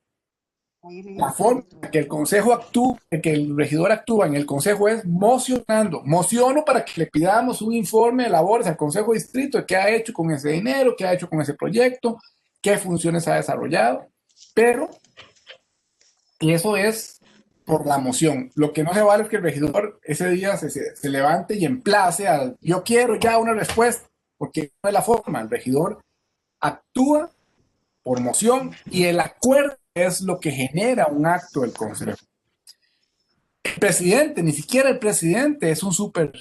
La forma en que el consejo actúa, que el regidor actúa en el consejo es mocionando. Mociono para que le pidamos un informe de labores al consejo de distrito de qué ha hecho con ese dinero, qué ha hecho con ese proyecto, qué funciones ha desarrollado, pero eso es por la moción. Lo que no se vale es que el regidor ese día se levante y emplace al yo quiero ya una respuesta, porque no es la forma. El regidor actúa por moción y el acuerdo es lo que genera un acto del consejo. El presidente, ni siquiera el presidente es un super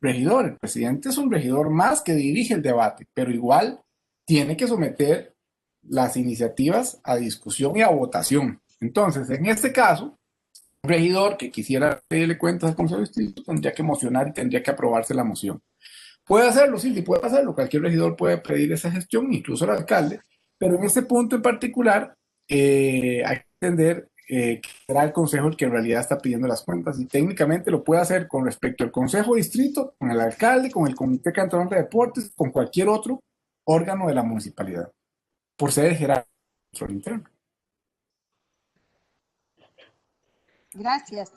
regidor, el presidente es un regidor más que dirige el debate, pero igual tiene que someter las iniciativas a discusión y a votación. Entonces, en este caso, un regidor que quisiera pedirle cuentas al consejo de distrito tendría que mocionar y tendría que aprobarse la moción. Puede hacerlo, sí, sí puede hacerlo. Cualquier regidor puede pedir esa gestión, incluso el alcalde, pero en este punto en particular hay que entender que será el consejo el que en realidad está pidiendo las cuentas y técnicamente lo puede hacer con respecto al consejo de distrito, con el alcalde, con el comité cantonal de deportes, con cualquier otro órgano de la municipalidad, por ser el jerarca interno. Gracias.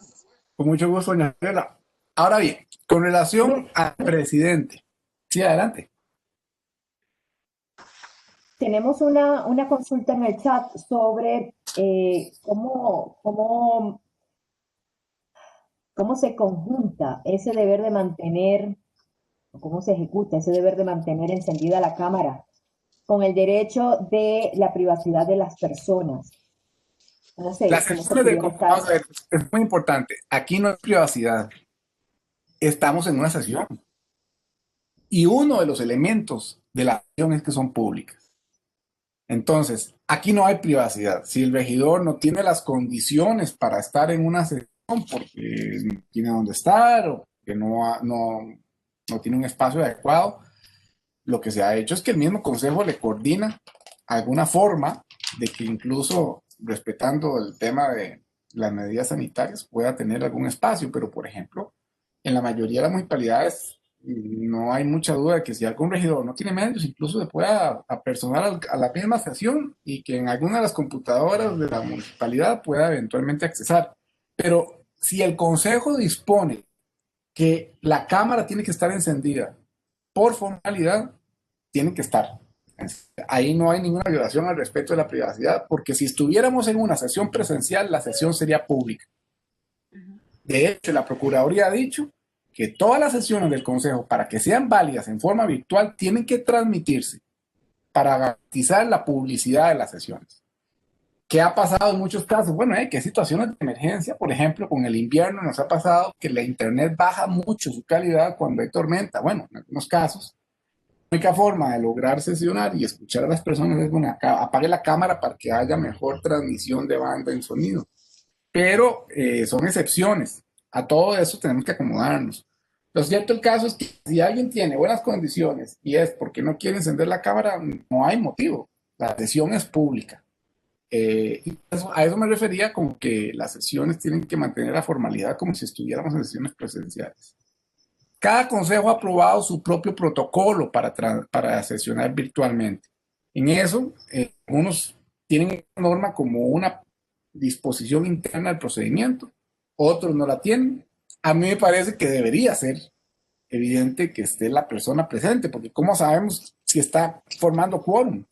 Con mucho gusto, doña Gabriela. Ahora bien, con relación al presidente. Sí, adelante. Tenemos una consulta en el chat sobre cómo se conjunta ese deber de mantener, o cómo se ejecuta ese deber de mantener encendida la cámara con el derecho de la privacidad de las personas. No sé, Las cómo se sesiones pudiera estar. vamos a ver, es muy importante. Aquí no hay privacidad. Estamos en una sesión. Y uno de los elementos de la sesión es que son públicas. Entonces, aquí no hay privacidad. Si el regidor no tiene las condiciones para estar en una sesión porque no tiene dónde estar o que no tiene un espacio adecuado, lo que se ha hecho es que el mismo consejo le coordina alguna forma de que incluso respetando el tema de las medidas sanitarias pueda tener algún espacio, pero por ejemplo, en la mayoría de las municipalidades no hay mucha duda de que si algún regidor no tiene medios, incluso se pueda apersonar a la misma sesión y que en alguna de las computadoras de la municipalidad pueda eventualmente accesar. Pero si el consejo dispone que la cámara tiene que estar encendida por formalidad, tiene que estar. Ahí no hay ninguna violación al respeto de la privacidad, porque si estuviéramos en una sesión presencial, la sesión sería pública. De hecho, la Procuraduría ha dicho que todas las sesiones del Consejo, para que sean válidas en forma virtual, tienen que transmitirse para garantizar la publicidad de las sesiones. ¿Qué ha pasado en muchos casos? Bueno, que situaciones de emergencia, por ejemplo, con el invierno nos ha pasado que la internet baja mucho su calidad cuando hay tormenta. Bueno, en algunos casos, la única forma de lograr sesionar y escuchar a las personas es, bueno, apague la cámara para que haya mejor transmisión de banda en sonido. Pero son excepciones. A todo eso tenemos que acomodarnos. Lo cierto el caso es que si alguien tiene buenas condiciones y es porque no quiere encender la cámara, no hay motivo. La sesión es pública. Y a eso me refería con que las sesiones tienen que mantener la formalidad como si estuviéramos en sesiones presenciales. Cada consejo ha aprobado su propio protocolo para sesionar virtualmente. En eso, algunos tienen una norma como una disposición interna del procedimiento, otros no la tienen. A mí me parece que debería ser evidente que esté la persona presente, porque ¿cómo sabemos si está formando quórum?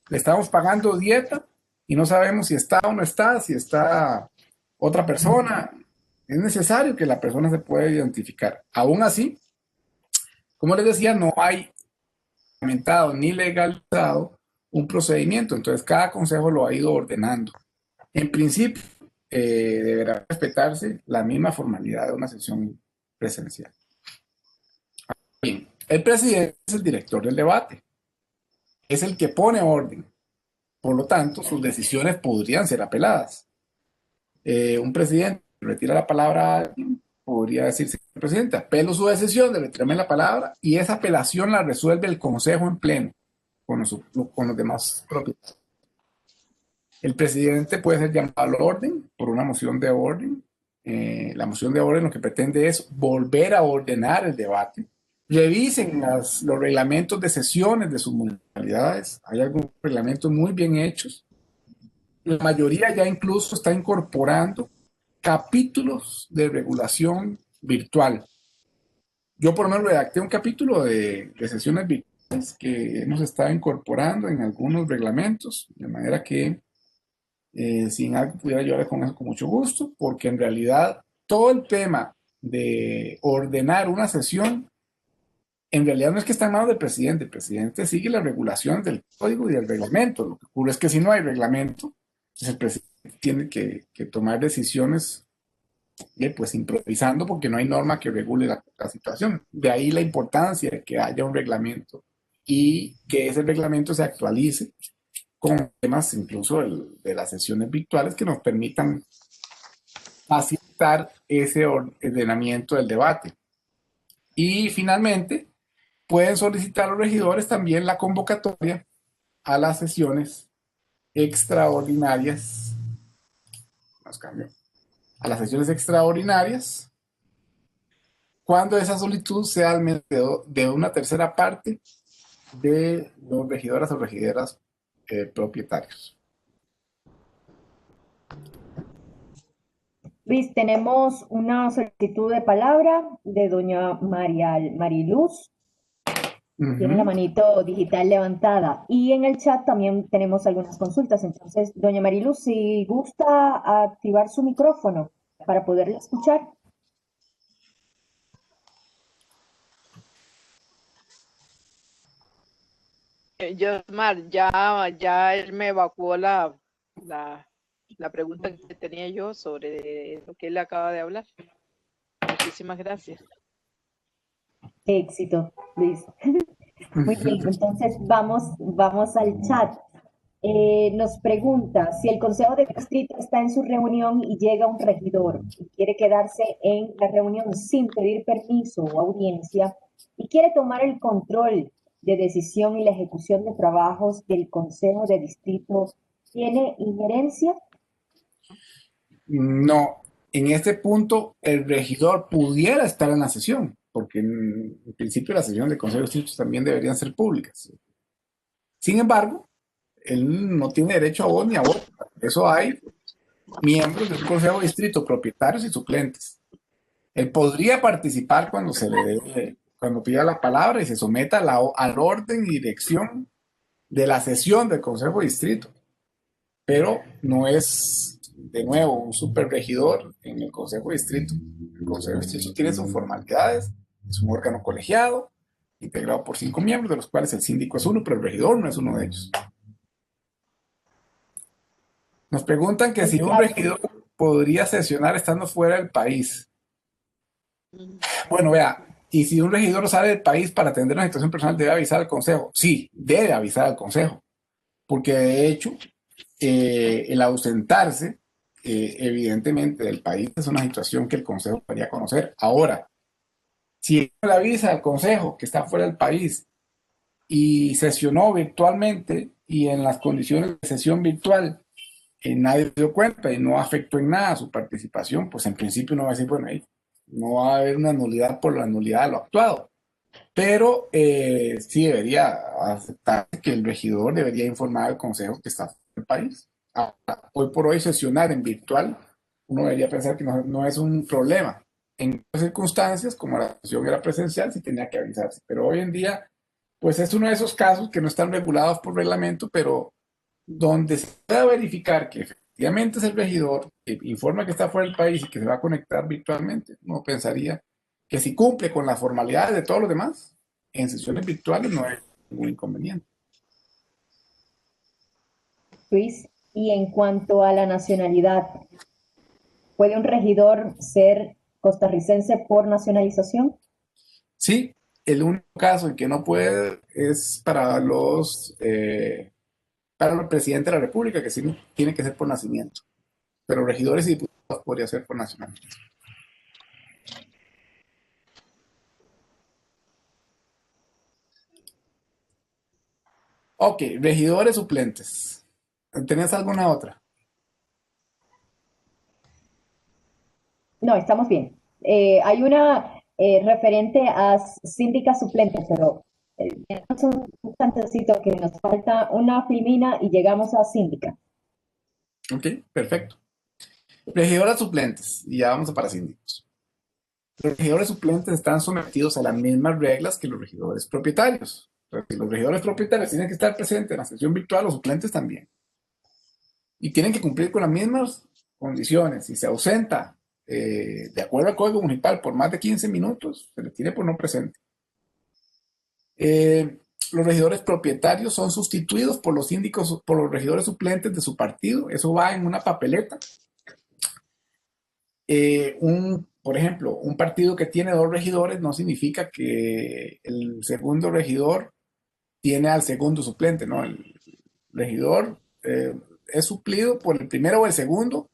Le estamos pagando dieta y no sabemos si está o no está, si está otra persona. Es necesario que la persona se pueda identificar. Aún así, como les decía, no hay reglamentado ni legalizado un procedimiento, entonces cada consejo lo ha ido ordenando. En principio, deberá respetarse la misma formalidad de una sesión presencial. Bien, el presidente es el director del debate. es el que pone orden. Por lo tanto, sus decisiones podrían ser apeladas. Un presidente retira la palabra a alguien, podría decirse, presidente, apelo su decisión de retirarme la palabra, y esa apelación la resuelve el Consejo en pleno con los demás propietarios. El presidente puede ser llamado al orden por una moción de orden. La moción de orden lo que pretende es volver a ordenar el debate. Revisen los reglamentos de sesiones de sus municipalidades. Hay algunos reglamentos muy bien hechos. La mayoría ya incluso está incorporando capítulos de regulación virtual. Yo por lo menos redacté un capítulo de sesiones virtuales que hemos estado incorporando en algunos reglamentos, de manera que si en algo pudiera ayudar con eso con mucho gusto, porque en realidad todo el tema de ordenar una sesión, en realidad no es que está en manos del presidente. El presidente sigue las regulaciones del código y del reglamento. Lo que ocurre es que si no hay reglamento, entonces el presidente tiene que tomar decisiones pues improvisando, porque no hay norma que regule la situación. De ahí la importancia de que haya un reglamento y que ese reglamento se actualice con temas incluso de las sesiones virtuales que nos permitan facilitar ese ordenamiento del debate. Y finalmente, pueden solicitar los regidores también la convocatoria a las sesiones extraordinarias. A las sesiones extraordinarias, cuando esa solicitud sea al menos de una tercera parte de los regidoras o regidoras propietarios. Luis, tenemos una solicitud de palabra de doña Mariluz. Tiene la manito digital levantada. Y en el chat también tenemos algunas consultas. Entonces, doña Mariluz, si gusta activar su micrófono para poderla escuchar. Yosmar, ya él me evacuó la pregunta que tenía yo sobre lo que él acaba de hablar. Muchísimas gracias. Éxito, Luis. Muy bien, entonces vamos al chat. Nos pregunta si el Consejo de Distrito está en su reunión y llega un regidor y quiere quedarse en la reunión sin pedir permiso o audiencia y quiere tomar el control de decisión y la ejecución de trabajos del Consejo de Distrito, ¿tiene injerencia? No, en este punto el regidor pudiera estar en la sesión, porque en principio las sesiones del Consejo de Distrito también deberían ser públicas. Sin embargo, él no tiene derecho a voz ni a voto. Por eso hay miembros del Consejo de Distrito, propietarios y suplentes. Él podría participar cuando pida la palabra y se someta al orden y dirección de la sesión del Consejo de Distrito. Pero no es, de nuevo, un superregidor en el Consejo de Distrito. El Consejo de Distrito tiene sus formalidades, es un órgano colegiado, integrado por 5 miembros, de los cuales el síndico es uno, pero el regidor no es uno de ellos. Nos preguntan que si un regidor podría sesionar estando fuera del país. Bueno, vea, y si un regidor sale del país para atender una situación personal, ¿debe avisar al Consejo? Sí, debe avisar al Consejo, porque de hecho, el ausentarse, evidentemente, del país es una situación que el Consejo debería conocer. Ahora, si él le avisa al Consejo que está fuera del país y sesionó virtualmente y en las condiciones de sesión virtual, nadie se dio cuenta y no afectó en nada su participación, pues en principio no va a decir, bueno, ahí no va a haber una nulidad por la nulidad de lo actuado. Pero sí debería aceptar que el regidor debería informar al Consejo que está fuera del país. Hoy por hoy sesionar en virtual, uno debería pensar que no es un problema. En circunstancias, como la sesión era presencial, sí tenía que avisarse. Pero hoy en día, pues es uno de esos casos que no están regulados por reglamento, pero donde se pueda verificar que efectivamente es el regidor que informa que está fuera del país y que se va a conectar virtualmente, uno pensaría que si cumple con las formalidades de todos los demás, en sesiones virtuales no hay ningún inconveniente. Luis, y en cuanto a la nacionalidad, ¿puede un regidor ser costarricense por nacionalización? Sí, El único caso en que no puede es para el presidente de la República, que sí tiene que ser por nacimiento. Pero regidores y diputados podría ser por nacionalidad. Ok, regidores suplentes. ¿Tenés alguna otra? No, estamos bien. Hay una referente a síndica suplente, pero tenemos un tantecito que nos falta una filmina y llegamos a síndica. Ok, perfecto. Regidores suplentes, y ya vamos a para síndicos. Los regidores suplentes están sometidos a las mismas reglas que los regidores propietarios. Entonces, los regidores propietarios tienen que estar presentes en la sesión virtual, los suplentes también. Y tienen que cumplir con las mismas condiciones. Si se ausenta de acuerdo al Código Municipal por más de 15 minutos, se le tiene por no presente. Los regidores propietarios son sustituidos por los síndicos, por los regidores suplentes de su partido. Eso va en una papeleta. Por ejemplo, un partido que tiene 2 regidores no significa que el segundo regidor tiene al segundo suplente, ¿no? El regidor es suplido por el primero o el segundo,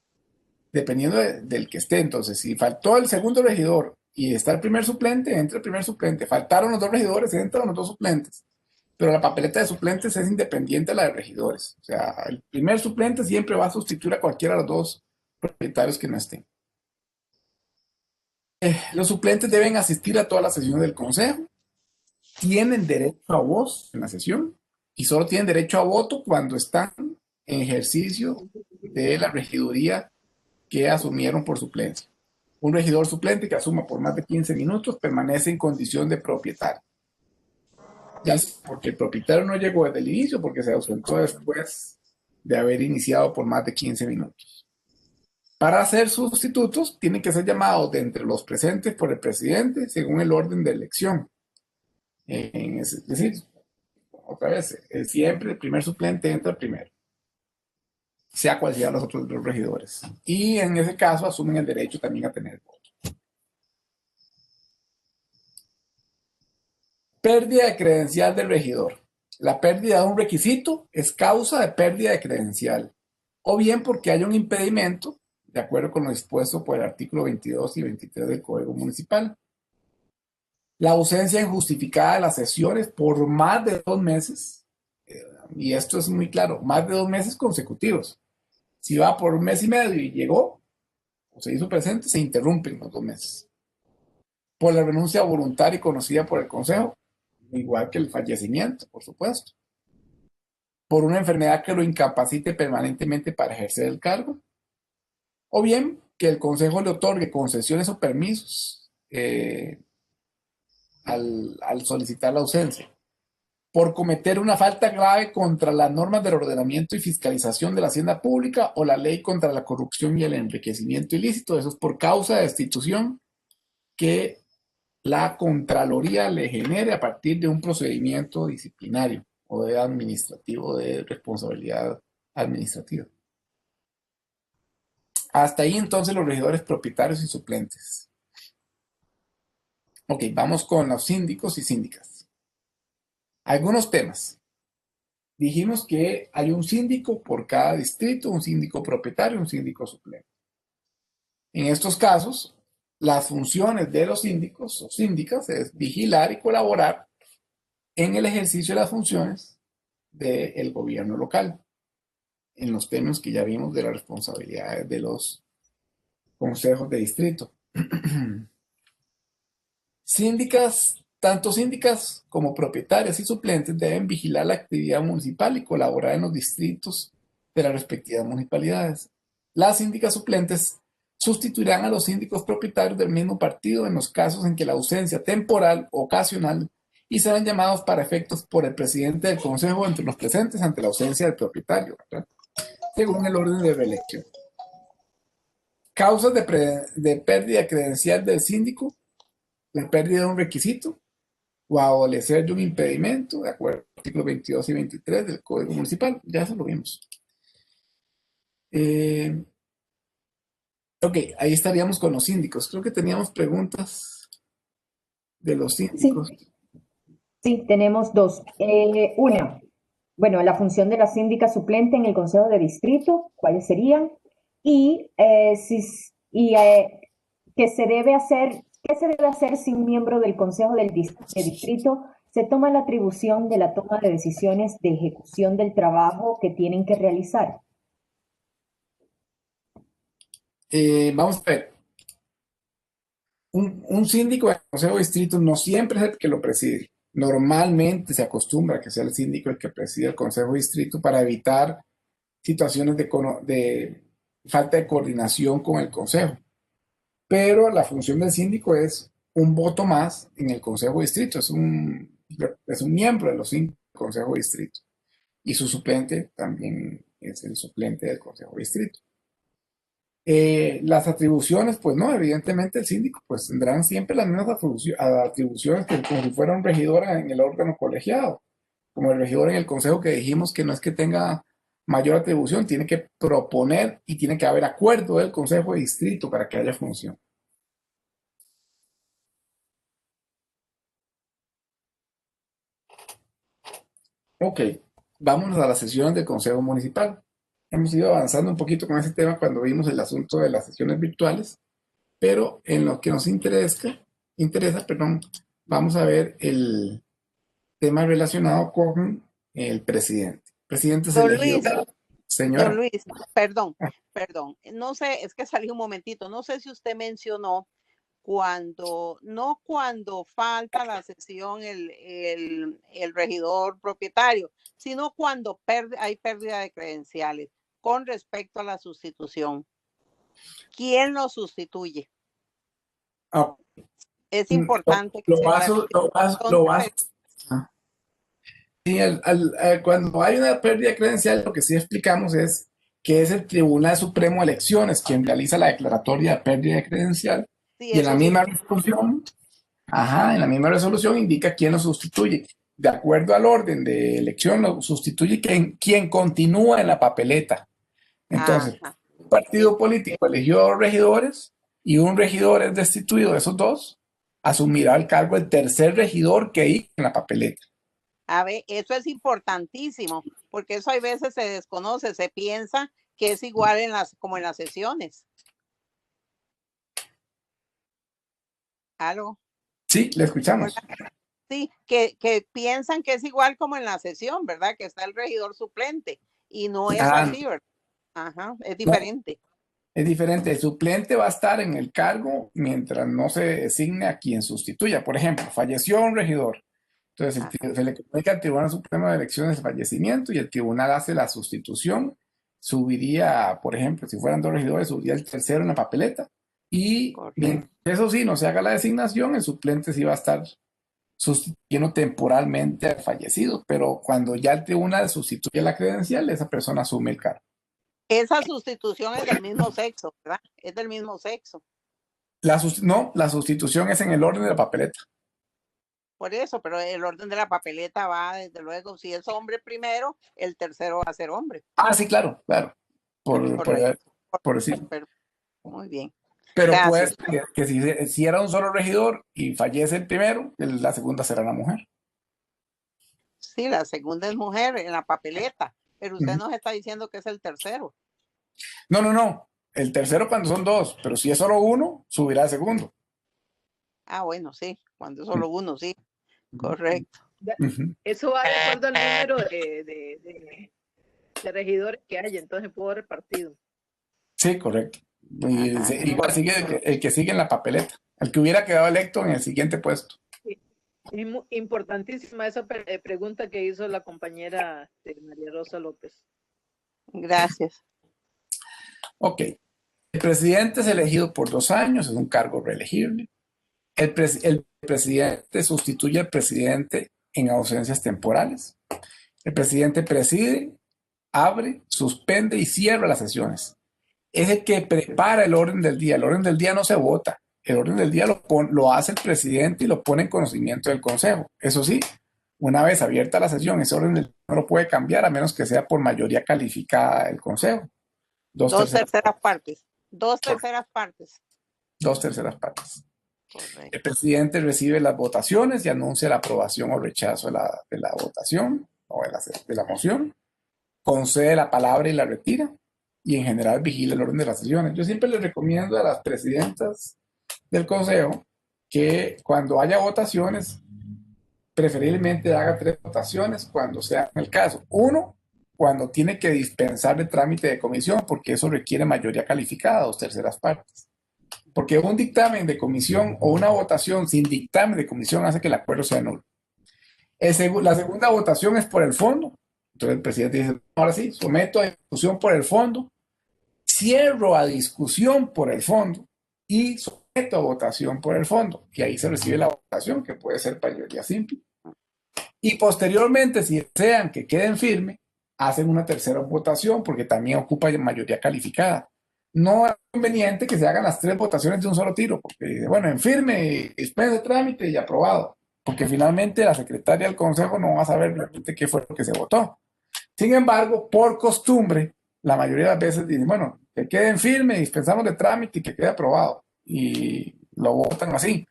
dependiendo del que esté. Entonces, si faltó el segundo regidor y está el primer suplente, entra el primer suplente. Faltaron los 2 regidores, entran los 2 suplentes. Pero la papeleta de suplentes es independiente de la de regidores. O sea, el primer suplente siempre va a sustituir a cualquiera de los 2 propietarios que no estén. Los suplentes deben asistir a todas las sesiones del consejo, tienen derecho a voz en la sesión y solo tienen derecho a voto cuando están en ejercicio de la regiduría que asumieron por suplencia. Un regidor suplente que asuma por más de 15 minutos permanece en condición de propietario. Ya sea porque el propietario no llegó desde el inicio, porque se ausentó después de haber iniciado por más de 15 minutos. Para ser sustitutos, tienen que ser llamados de entre los presentes por el presidente según el orden de elección. Es decir, otra vez, siempre el primer suplente entra primero, sea cual sean los otros 2 regidores. Y en ese caso asumen el derecho también a tener voto. Pérdida de credencial del regidor. La pérdida de un requisito es causa de pérdida de credencial, o bien porque hay un impedimento, de acuerdo con lo dispuesto por el artículo 22 y 23 del Código Municipal. La ausencia injustificada de las sesiones por más de 2 meses, y esto es muy claro, más de 2 meses consecutivos. Si va por 1 mes y medio y llegó, o se hizo presente, se interrumpen los 2 meses. Por la renuncia voluntaria y conocida por el Consejo, igual que el fallecimiento, por supuesto. Por una enfermedad que lo incapacite permanentemente para ejercer el cargo, o bien que el Consejo le otorgue concesiones o permisos al solicitar la ausencia, por cometer una falta grave contra las normas del ordenamiento y fiscalización de la hacienda pública o la ley contra la corrupción y el enriquecimiento ilícito. Eso es por causa de destitución que la Contraloría le genere a partir de un procedimiento disciplinario o de administrativo, de responsabilidad administrativa. Hasta ahí entonces los regidores propietarios y suplentes. Ok, vamos con los síndicos y síndicas. Algunos temas. Dijimos que hay un síndico por cada distrito, un síndico propietario, un síndico suplente. En estos casos, las funciones de los síndicos o síndicas es vigilar y colaborar en el ejercicio de las funciones del gobierno local, en los temas que ya vimos de las responsabilidades de los consejos de distrito. Tanto síndicas como propietarias y suplentes deben vigilar la actividad municipal y colaborar en los distritos de las respectivas municipalidades. Las síndicas suplentes sustituirán a los síndicos propietarios del mismo partido en los casos en que la ausencia temporal o ocasional y serán llamados para efectos por el presidente del consejo entre los presentes ante la ausencia del propietario, ¿verdad? Según el orden de reelección. Causas de pérdida credencial del síndico: la pérdida de un requisito o adolecer de un impedimento, de acuerdo al artículo 22 y 23 del Código Municipal. Ya eso lo vimos. Ok, ahí estaríamos con los síndicos. Creo que teníamos preguntas de los síndicos. Sí, Sí, tenemos dos. Una, bueno, la función de la síndica suplente en el Consejo de Distrito, ¿cuáles serían? Y, ¿qué se debe hacer? ¿Qué se debe hacer si un miembro del Consejo de Distrito se toma la atribución de la toma de decisiones de ejecución del trabajo que tienen que realizar? Vamos a ver. Un síndico del Consejo de Distrito no siempre es el que lo preside. Normalmente se acostumbra a que sea el síndico el que preside el Consejo de Distrito para evitar situaciones de falta de coordinación con el Consejo. Pero la función del síndico es un voto más en el Consejo de Distrito. Es un miembro de los 5 del Consejo de Distrito. Y su suplente también es el suplente del Consejo de Distrito. Las atribuciones, pues no, evidentemente el síndico pues tendrán siempre las mismas atribuciones que como si fuera un regidor en el órgano colegiado, como el regidor en el consejo que dijimos que no es que tenga mayor atribución, tiene que proponer y tiene que haber acuerdo del consejo de distrito para que haya función. Ok, vámonos a las sesiones del consejo municipal. Hemos ido avanzando un poquito con ese tema cuando vimos el asunto de las sesiones virtuales, pero en lo que nos interesa, perdón, vamos a ver el tema relacionado con el presidente. El presidente es Don elegido. Luis, Don Señora. Luis, perdón, no sé, es que salí un momentito, no sé si usted mencionó no cuando falta la sesión el regidor propietario, sino cuando hay pérdida de credenciales con respecto a la sustitución. ¿Quién lo sustituye? Ah, Es importante que lo se vas, aclare. lo vas. Ah. Sí, cuando hay una pérdida credencial, lo que sí explicamos es que es el Tribunal Supremo de Elecciones quien realiza la declaratoria de pérdida de credencial Sí, y en la eso sí. misma resolución, en la misma resolución indica quién lo sustituye. De acuerdo al orden de elección, lo sustituye quien continúa en la papeleta. Entonces, Ajá. un partido político eligió 2 regidores y un regidor es destituido de esos 2, asumirá el cargo el tercer regidor que hizo en la papeleta. A ver, eso es importantísimo, porque eso hay veces se desconoce, se piensa que es igual como en las sesiones. ¿Aló? Sí, le escuchamos. Hola. Sí, que piensan que es igual como en la sesión, ¿verdad? Que está el regidor suplente y no es así, ¿verdad? Ajá, es diferente. No, es diferente. El suplente va a estar en el cargo mientras no se designe a quien sustituya. Por ejemplo, falleció un regidor. Entonces, se le comunica al Tribunal Supremo de Elecciones el fallecimiento y el tribunal hace la sustitución. Subiría, por ejemplo, si fueran 2 regidores, subiría el tercero en la papeleta. Y bien, eso sí, no se haga la designación, el suplente sí va a estar sustituyendo temporalmente al fallecido, pero cuando ya el tribunal sustituye la credencial, esa persona asume el cargo. Esa sustitución es del mismo sexo, ¿verdad? Es del mismo sexo. No, la sustitución es en el orden de la papeleta. Por eso, pero el orden de la papeleta va, desde luego, si es hombre primero, el tercero va a ser hombre. Ah, sí, claro. Por decir. Muy bien. Pero pues que si era un solo regidor y fallece el primero, la segunda será la mujer. Sí, la segunda es mujer en la papeleta, pero usted nos está diciendo que es el tercero. No. El tercero cuando son 2, pero si es solo uno, subirá el segundo. Ah, bueno, sí, cuando es solo uno, sí. Correcto. Eso va de acuerdo al número de regidores que hay, entonces puedo repartido. Sí, correcto. Igual sigue el que sigue en la papeleta, el que hubiera quedado electo en el siguiente puesto. Sí. Es importantísima esa pregunta que hizo la compañera María Rosa López. Gracias. Ok. El presidente es elegido por 2 años, es un cargo reelegible. El presidente sustituye al presidente en ausencias temporales. El presidente preside, abre, suspende y cierra las sesiones. Es el que prepara el orden del día. El orden del día no se vota. El orden del día lo hace el presidente y lo pone en conocimiento del consejo. Eso sí, una vez abierta la sesión, ese orden del día no lo puede cambiar a menos que sea por mayoría calificada del consejo. Dos terceras partes. 2 terceras partes. 2 terceras partes. Correcto. El presidente recibe las votaciones y anuncia la aprobación o rechazo de la votación o de la moción, concede la palabra y la retira, y en general vigila el orden de las sesiones. Yo siempre les recomiendo a las presidentas del Consejo que cuando haya votaciones, preferiblemente haga 3 votaciones cuando sea el caso. 1, cuando tiene que dispensar de trámite de comisión, porque eso requiere mayoría calificada, 2 terceras partes. Porque un dictamen de comisión o una votación sin dictamen de comisión hace que el acuerdo sea nulo. La segunda votación es por el fondo. Entonces el presidente dice, ahora sí, someto a discusión por el fondo, cierro a discusión por el fondo y someto a votación por el fondo. Y ahí se recibe la votación, que puede ser mayoría simple. Y posteriormente, si desean que queden firme, hacen una tercera votación, porque también ocupa mayoría calificada. No es conveniente que se hagan las 3 votaciones de un solo tiro, porque, bueno, en firme, dispense trámite y aprobado, porque finalmente la secretaria del Consejo no va a saber realmente qué fue lo que se votó. Sin embargo, por costumbre, la mayoría de las veces dicen, bueno, que quede en firme, dispensamos de trámite y que quede aprobado. Y lo votan así.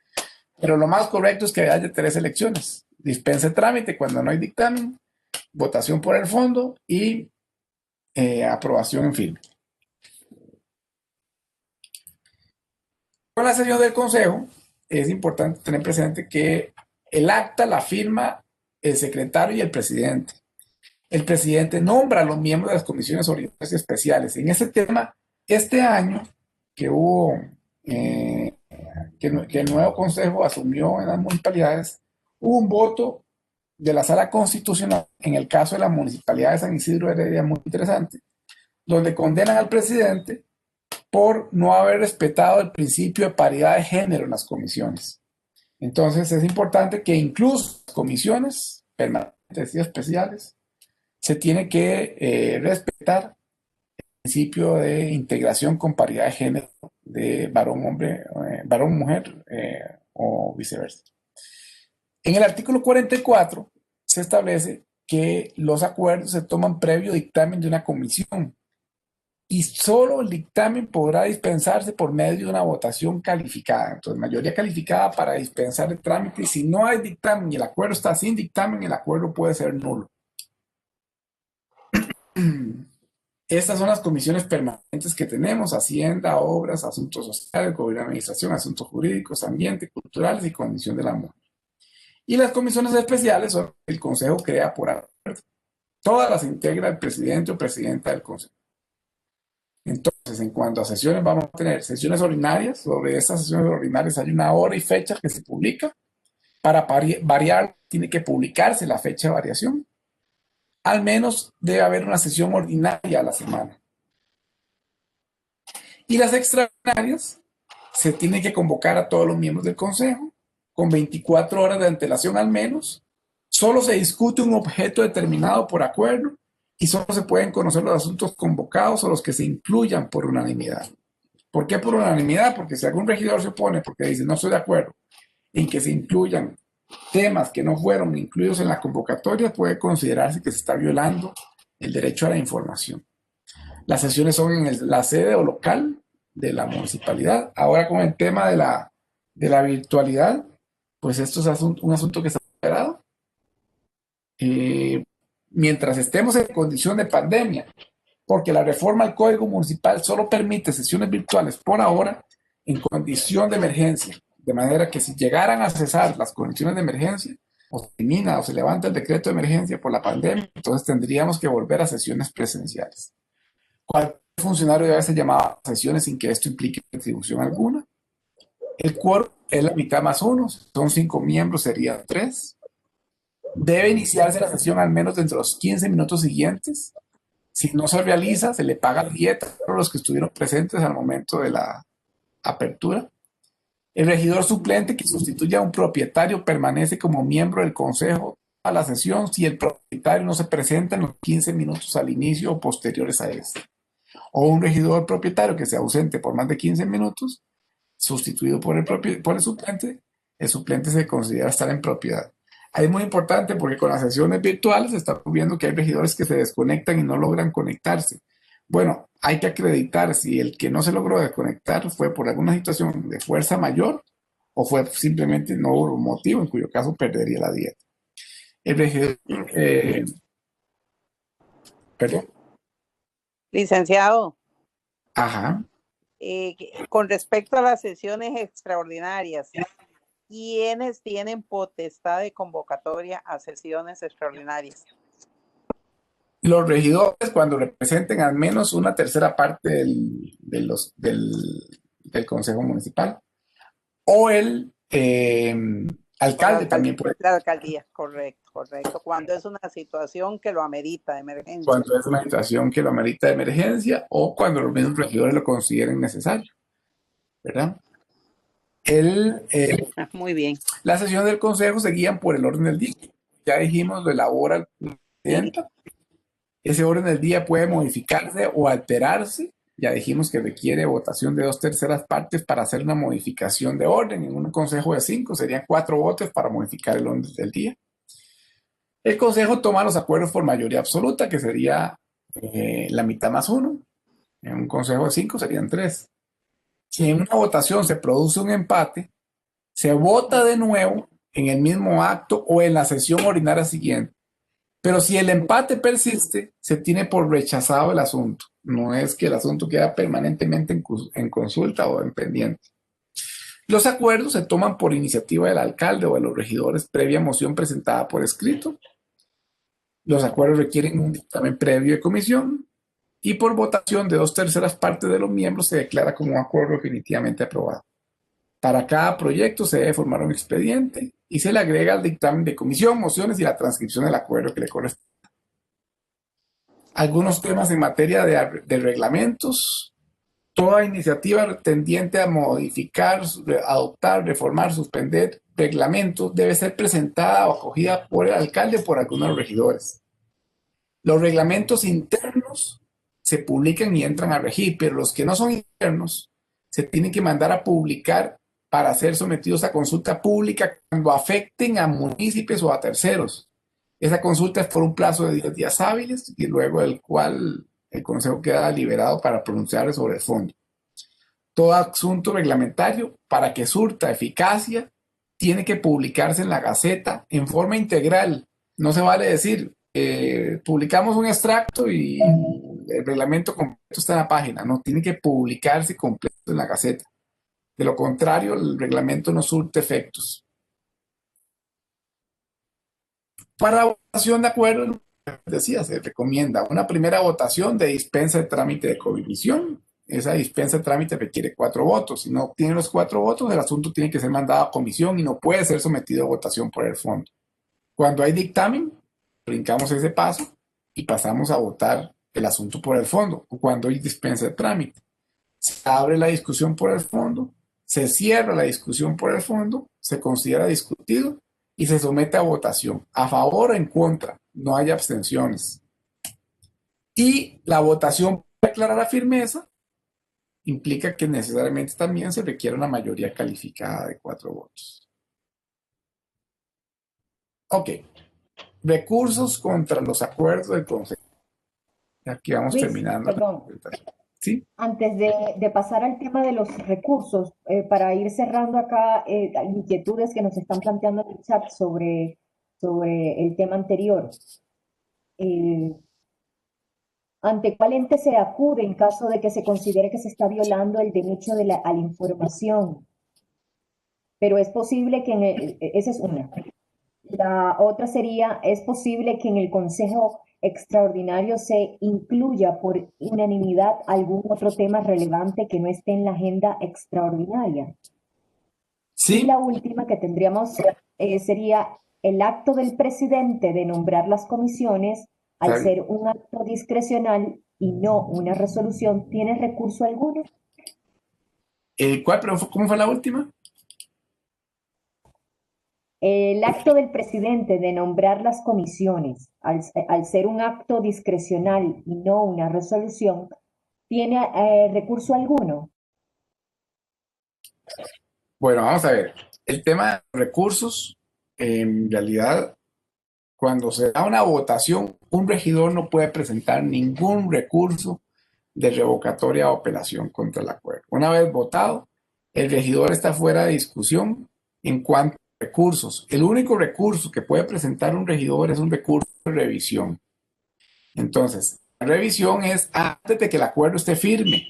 Pero lo más correcto es que haya 3 elecciones. Dispense trámite cuando no hay dictamen, votación por el fondo y aprobación en firme. Con la sesión del Consejo, es importante tener presente que el acta la firma el secretario y el presidente. El presidente nombra a los miembros de las comisiones ordinarias y especiales. En ese tema, este año que hubo, que el nuevo Consejo asumió en las municipalidades, hubo un voto de la Sala Constitucional en el caso de la Municipalidad de San Isidro de Heredia, muy interesante, donde condenan al presidente por no haber respetado el principio de paridad de género en las comisiones. Entonces es importante que incluso las comisiones permanentes y especiales se tiene que respetar el principio de integración con paridad de género de varón-hombre, varón-mujer o viceversa. En el artículo 44 se establece que los acuerdos se toman previo dictamen de una comisión y solo el dictamen podrá dispensarse por medio de una votación calificada. Entonces, mayoría calificada para dispensar el trámite, y si no hay dictamen y el acuerdo está sin dictamen, el acuerdo puede ser nulo. Estas son las comisiones permanentes que tenemos: Hacienda, Obras, Asuntos Sociales, Gobierno, Administración, Asuntos Jurídicos, Ambiente, Culturales y Condición de la Mujer. Y las comisiones especiales son el Consejo crea por acuerdo. Todas las integra el presidente o presidenta del Consejo. Entonces, en cuanto a sesiones, vamos a tener sesiones ordinarias. Sobre estas sesiones ordinarias hay una hora y fecha que se publica. Para variar, tiene que publicarse la fecha de variación. Al menos debe haber una sesión ordinaria a la semana. Y las extraordinarias se tiene que convocar a todos los miembros del Consejo con 24 horas de antelación al menos. Solo se discute un objeto determinado por acuerdo y solo se pueden conocer los asuntos convocados o los que se incluyan por unanimidad. ¿Por qué por unanimidad? Porque si algún regidor se opone porque dice no estoy de acuerdo en que se incluyan temas que no fueron incluidos en la convocatoria, puede considerarse que se está violando el derecho a la información. Las sesiones son en la sede o local de la municipalidad. Ahora con el tema de la virtualidad, pues esto es un asunto que está esperado. Mientras estemos en condición de pandemia, porque la reforma al Código Municipal solo permite sesiones virtuales por ahora en condición de emergencia, de manera que si llegaran a cesar las condiciones de emergencia, o se elimina o se levanta el decreto de emergencia por la pandemia, entonces tendríamos que volver a sesiones presenciales. Cualquier funcionario debe ser llamado a sesiones sin que esto implique retribución alguna. El quórum es la mitad más 1, son 5 miembros, serían 3. Debe iniciarse la sesión al menos dentro de los 15 minutos siguientes. Si no se realiza, se le paga dieta a los que estuvieron presentes al momento de la apertura. El regidor suplente que sustituya a un propietario permanece como miembro del consejo a la sesión si el propietario no se presenta en los 15 minutos al inicio o posteriores a este. O un regidor propietario que sea ausente por más de 15 minutos, sustituido por el suplente se considera estar en propiedad. Es muy importante porque con las sesiones virtuales se está viendo que hay regidores que se desconectan y no logran conectarse. Bueno, hay que acreditar si el que no se logró desconectar fue por alguna situación de fuerza mayor o fue simplemente no hubo un motivo, en cuyo caso perdería la dieta. El regidor, perdón, Licenciado, ajá, con respecto a las sesiones extraordinarias, ¿quiénes tienen potestad de convocatoria a sesiones extraordinarias? los regidores cuando representen al menos una tercera parte del Consejo Municipal, o el alcalde también puede, La alcaldía, correcto, correcto. Cuando es una situación que lo amerita de emergencia. cuando es una situación que lo amerita de emergencia, o cuando los mismos regidores lo consideren necesario, ¿verdad? Muy bien. Las sesiones del Consejo se guían por el orden del día. Ya dijimos, lo elabora el presidente. Ese orden del día puede modificarse o alterarse. Ya dijimos que requiere votación de 2/3 partes para hacer una modificación de orden. En un consejo de 5 serían 4 votos para modificar el orden del día. El consejo toma los acuerdos por mayoría absoluta, que sería la mitad más 1. En un consejo de 5 serían 3. Si en una votación se produce un empate, se vota de nuevo en el mismo acto o en la sesión ordinaria siguiente. Pero si el empate persiste, se tiene por rechazado el asunto. No es que el asunto queda permanentemente en consulta o en pendiente. Los acuerdos se toman por iniciativa del alcalde o de los regidores previa moción presentada por escrito. Los acuerdos requieren un dictamen previo de comisión y por votación de 2/3 partes de los miembros se declara como un acuerdo definitivamente aprobado. Para cada proyecto se debe formar un expediente y se le agrega el dictamen de comisión, mociones y la transcripción del acuerdo que le corresponde. Algunos temas en materia de reglamentos. Toda iniciativa tendiente a modificar, adoptar, reformar, suspender reglamentos debe ser presentada o acogida por el alcalde o por algunos de los regidores. Los reglamentos internos se publican y entran a regir, pero los que no son internos se tienen que mandar a publicar para ser sometidos a consulta pública cuando afecten a municipios o a terceros. Esa consulta es por un plazo de 10 días hábiles y luego del cual el Consejo queda liberado para pronunciar sobre el fondo. Todo asunto reglamentario, para que surta eficacia, tiene que publicarse en la Gaceta en forma integral. No se vale decir, publicamos un extracto y el reglamento completo está en la página. No, tiene que publicarse completo en la Gaceta. De lo contrario, el reglamento no surte efectos. Para votación de acuerdo, decía, se recomienda una primera votación de dispensa de trámite de comisión. Esa dispensa de trámite requiere 4 votos. Si no obtiene los 4 votos, el asunto tiene que ser mandado a comisión y no puede ser sometido a votación por el fondo. Cuando hay dictamen, brincamos ese paso y pasamos a votar el asunto por el fondo. O cuando hay dispensa de trámite, se abre la discusión por el fondo, se cierra la discusión por el fondo, se considera discutido y se somete a votación. A favor o en contra, no hay abstenciones. Y la votación para declarar la firmeza implica que necesariamente también se requiere una mayoría calificada de 4 votos. Ok. Recursos contra los acuerdos del Consejo. Aquí vamos Luis, terminando. perdón. ¿Sí? Antes de pasar al tema de los recursos, para ir cerrando acá inquietudes que nos están planteando en el chat sobre el tema anterior. ¿Ante cuál ente se acude en caso de que se considere que se está violando el derecho a la información? Pero es posible que esa es una. La otra sería, es posible que en el Consejo Extraordinario se incluya por unanimidad algún otro tema relevante que no esté en la agenda extraordinaria. Sí. Y la última que tendríamos sería el acto del presidente de nombrar las comisiones, al ser un acto discrecional y no una resolución, ¿tiene recurso alguno? ¿Cómo fue la última? El acto del presidente de nombrar las comisiones, al ser un acto discrecional y no una resolución, ¿tiene recurso alguno? Bueno, vamos a ver. El tema de recursos, en realidad, cuando se da una votación, un regidor no puede presentar ningún recurso de revocatoria o apelación contra el acuerdo. Una vez votado, el regidor está fuera de discusión en cuanto a recursos. El único recurso que puede presentar un regidor es un recurso de revisión. Entonces, la revisión es antes de que el acuerdo esté firme.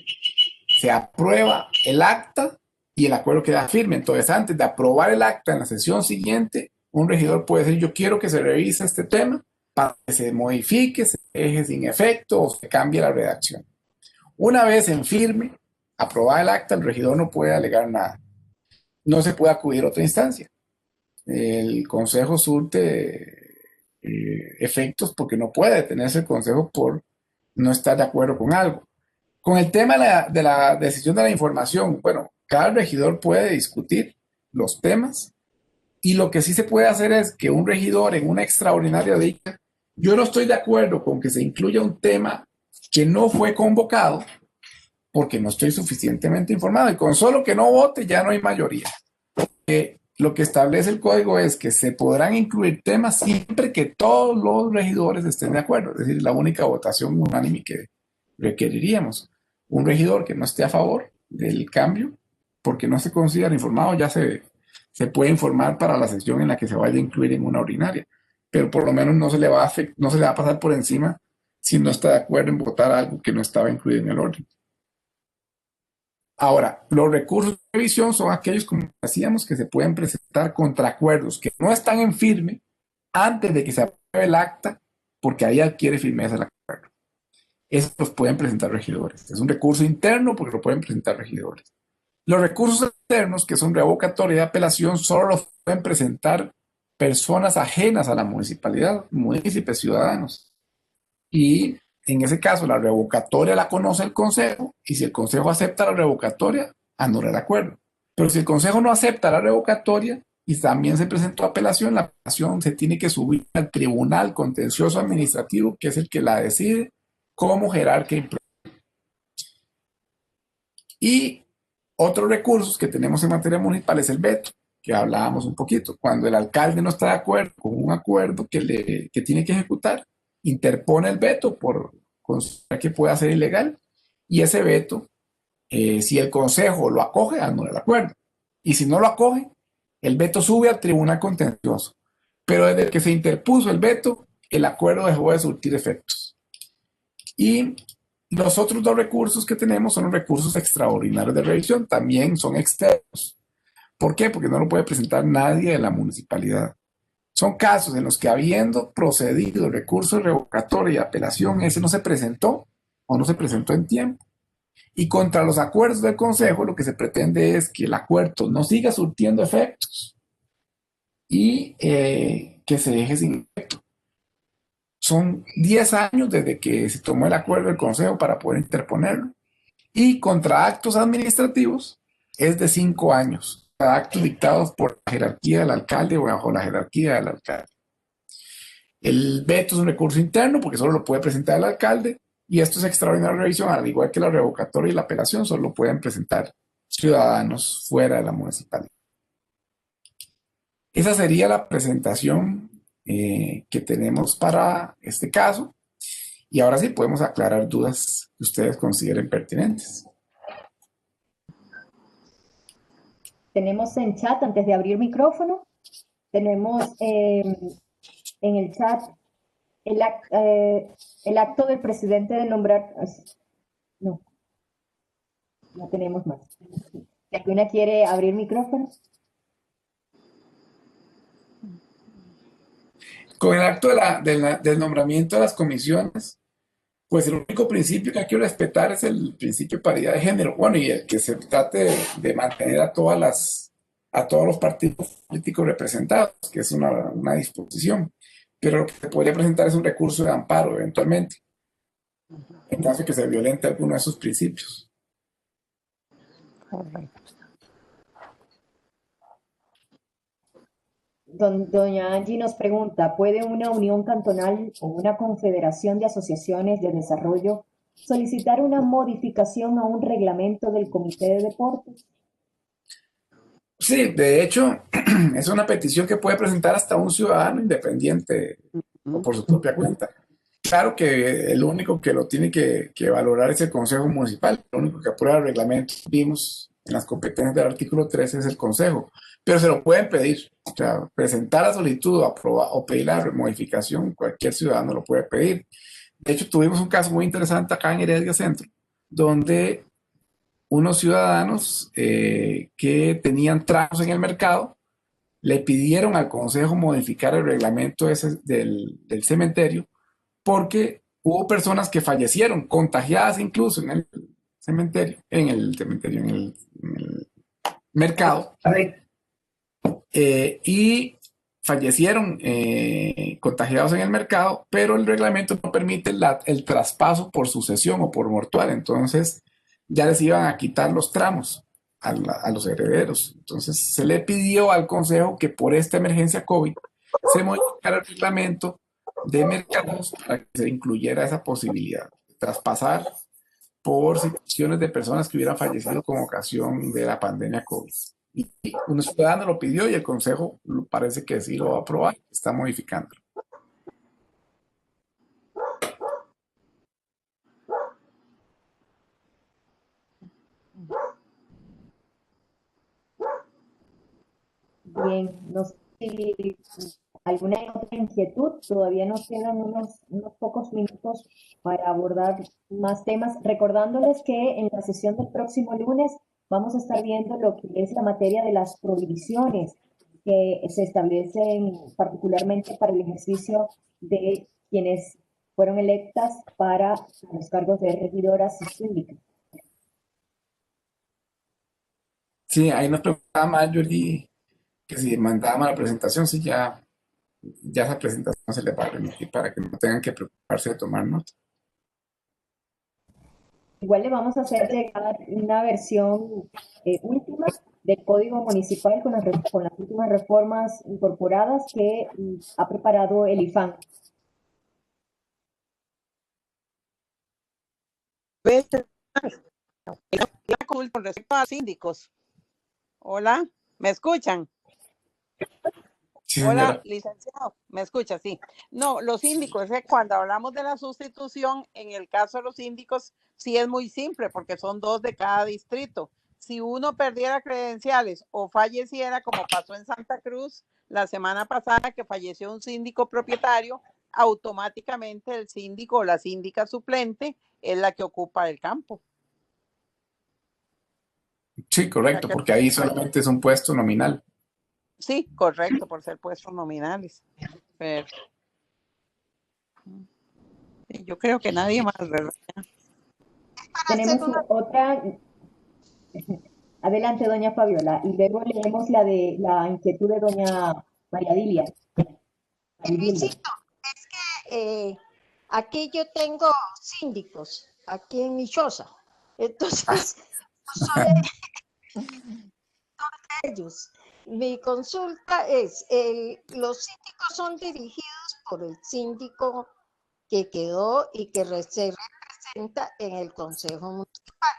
Se aprueba el acta y el acuerdo queda firme. Entonces, antes de aprobar el acta en la sesión siguiente, un regidor puede decir, yo quiero que se revise este tema para que se modifique, se deje sin efecto o se cambie la redacción. Una vez en firme, aprobada el acta, el regidor no puede alegar nada. No se puede acudir a otra instancia. El consejo surte efectos porque no puede detenerse el consejo por no estar de acuerdo con algo. Con el tema de la decisión de la información, bueno, cada regidor puede discutir los temas y lo que sí se puede hacer es que un regidor en una extraordinaria diga, yo no estoy de acuerdo con que se incluya un tema que no fue convocado porque no estoy suficientemente informado y con solo que no vote ya no hay mayoría. Lo que establece el código es que se podrán incluir temas siempre que todos los regidores estén de acuerdo, es decir, la única votación unánime que requeriríamos. Un regidor que no esté a favor del cambio, porque no se considera informado, ya se puede informar para la sesión en la que se vaya a incluir en una ordinaria, pero por lo menos no se le va a pasar por encima si no está de acuerdo en votar algo que no estaba incluido en el orden. Ahora, los recursos de revisión son aquellos, como decíamos, que se pueden presentar contra acuerdos que no están en firme antes de que se apruebe el acta, porque ahí adquiere firmeza el acuerdo. Esos los pueden presentar regidores. Es un recurso interno porque lo pueden presentar regidores. Los recursos externos, que son revocatoria y apelación, solo los pueden presentar personas ajenas a la municipalidad, municipios, ciudadanos. Y en ese caso, la revocatoria la conoce el consejo y si el consejo acepta la revocatoria, anula el acuerdo. Pero si el consejo no acepta la revocatoria y también se presentó apelación, la apelación se tiene que subir al tribunal contencioso administrativo, que es el que la decide como jerarca impropia. Y otros recursos que tenemos en materia municipal es el veto, que hablábamos un poquito. Cuando el alcalde no está de acuerdo con un acuerdo que tiene que ejecutar, interpone el veto por considerar que pueda ser ilegal y ese veto, si el consejo lo acoge, anula el acuerdo. Y si no lo acoge, el veto sube al tribunal contencioso. Pero desde que se interpuso el veto, el acuerdo dejó de surtir efectos. Y los otros dos recursos que tenemos son los recursos extraordinarios de revisión, también son externos. ¿Por qué? Porque no lo puede presentar nadie de la municipalidad. Son casos en los que habiendo procedido el recurso de revocatoria y apelación, ese no se presentó o no se presentó en tiempo. Y contra los acuerdos del consejo lo que se pretende es que el acuerdo no siga surtiendo efectos y que se deje sin efecto. Son 10 años desde que se tomó el acuerdo del consejo para poder interponerlo. Y contra actos administrativos es de 5 años. Actos dictados por la jerarquía del alcalde o bajo la jerarquía del alcalde. El veto es un recurso interno porque solo lo puede presentar el alcalde y esto es extraordinaria revisión, al igual que la revocatoria y la apelación, solo lo pueden presentar ciudadanos fuera de la municipalidad. Esa sería la presentación que tenemos para este caso y ahora sí podemos aclarar dudas que ustedes consideren pertinentes. Tenemos en chat, antes de abrir micrófono, tenemos en el chat el acto del presidente de nombrar... No tenemos más. Si alguna quiere abrir micrófono. Con el acto del nombramiento de las comisiones, pues el único principio que hay que respetar es el principio de paridad de género. Bueno, y el que se trate de mantener a todos los partidos políticos representados, que es una disposición. Pero lo que se podría presentar es un recurso de amparo eventualmente, en caso de que se violente alguno de esos principios. Doña Angie nos pregunta, ¿puede una unión cantonal o una confederación de asociaciones de desarrollo solicitar una modificación a un reglamento del Comité de Deportes? Sí, de hecho, es una petición que puede presentar hasta un ciudadano independiente o por su propia cuenta. Claro que el único que lo tiene que valorar es el Consejo Municipal, el único que aprueba el reglamento. Vimos en las competencias del artículo 13 es el consejo, pero se lo pueden pedir. O sea, presentar la solicitud o pedir la modificación, cualquier ciudadano lo puede pedir. De hecho, tuvimos un caso muy interesante acá en Heredia Centro, donde unos ciudadanos que tenían tramos en el mercado le pidieron al consejo modificar el reglamento del cementerio porque hubo personas que fallecieron, contagiadas incluso en el mercado, y fallecieron contagiados en el mercado, pero el reglamento no permite el traspaso por sucesión o por mortuario. Entonces ya les iban a quitar los tramos a los herederos. Entonces se le pidió al consejo que por esta emergencia COVID se modificara el reglamento de mercados para que se incluyera esa posibilidad de traspasar por situaciones de personas que hubieran fallecido con ocasión de la pandemia COVID. Y un ciudadano lo pidió y el consejo parece que sí lo va a aprobar, está modificando. Bien, no sé si alguna otra inquietud, todavía nos quedan unos pocos minutos para abordar más temas, recordándoles que en la sesión del próximo lunes vamos a estar viendo lo que es la materia de las prohibiciones que se establecen particularmente para el ejercicio de quienes fueron electas para los cargos de regidoras y síndicas. Sí, ahí nos preguntaba Marjorie que si mandábamos la presentación, sí, ya esa presentación se les va a remitir para que no tengan que preocuparse de tomar nota. Igual le vamos a hacer llegar una versión última del Código Municipal con las últimas reformas incorporadas que ha preparado el IFAN. Con respecto a síndicos. Hola, ¿me escuchan? Sí, hola, licenciado, ¿me escucha? Sí. No, los síndicos, es que cuando hablamos de la sustitución, en el caso de los síndicos, sí es muy simple, porque son 2 de cada distrito. Si uno perdiera credenciales o falleciera, como pasó en Santa Cruz la semana pasada, que falleció un síndico propietario, automáticamente el síndico o la síndica suplente es la que ocupa el campo. Sí, correcto, porque ahí solamente es un puesto nominal. Sí, correcto, por ser puestos nominales. Pero yo creo que nadie más, ¿verdad? Tenemos otra. Adelante, doña Fabiola, y luego leemos la inquietud de doña María Dilia. Es que aquí yo tengo síndicos, aquí en mi choza. Entonces, son de ellos. Mi consulta es, los síndicos son dirigidos por el síndico que quedó y que se representa en el Consejo Municipal.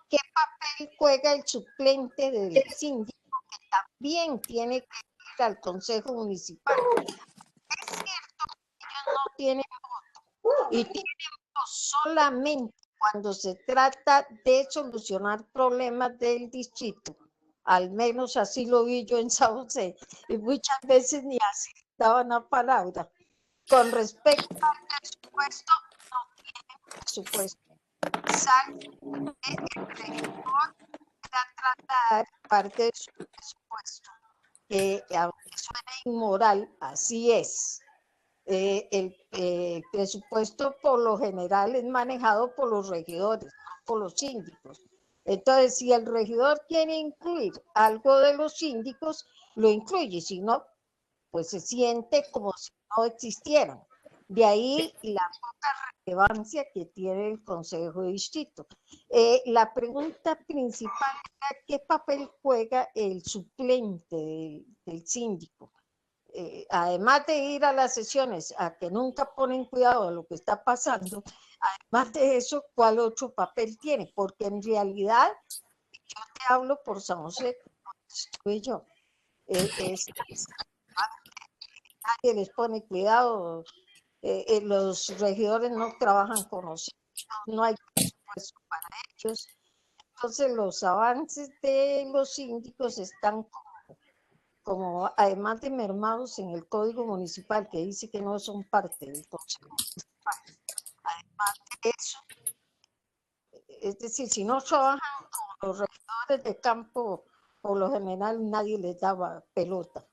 ¿Qué papel juega el suplente del síndico que también tiene que ir al Consejo Municipal? Es cierto que ellos no tienen voto y tienen voto solamente cuando se trata de solucionar problemas del distrito. Al menos así lo vi yo en San José, y muchas veces ni así daban la palabra. Con respecto al presupuesto, no tienen presupuesto. Salvo que el regidor pueda trasladar parte de su presupuesto, que aunque suena inmoral, así es. El presupuesto por lo general es manejado por los regidores, no por los síndicos. Entonces, si el regidor quiere incluir algo de los síndicos, lo incluye, si no, pues se siente como si no existieran. De ahí la poca relevancia que tiene el Consejo de Distrito. La pregunta principal era qué papel juega el suplente del síndico. Además de ir a las sesiones, a que nunca ponen cuidado de lo que está pasando, además de eso, ¿cuál otro papel tiene? Porque en realidad, yo te hablo por San José, estuve yo. Nadie les pone cuidado, los regidores no trabajan con nosotros, no hay presupuesto para ellos. Entonces los avances de los síndicos están como además de mermados en el Código Municipal, que dice que no son parte del Consejo Municipal. Además de eso, es decir, si no trabajan con los regidores de campo, por lo general nadie les daba pelota,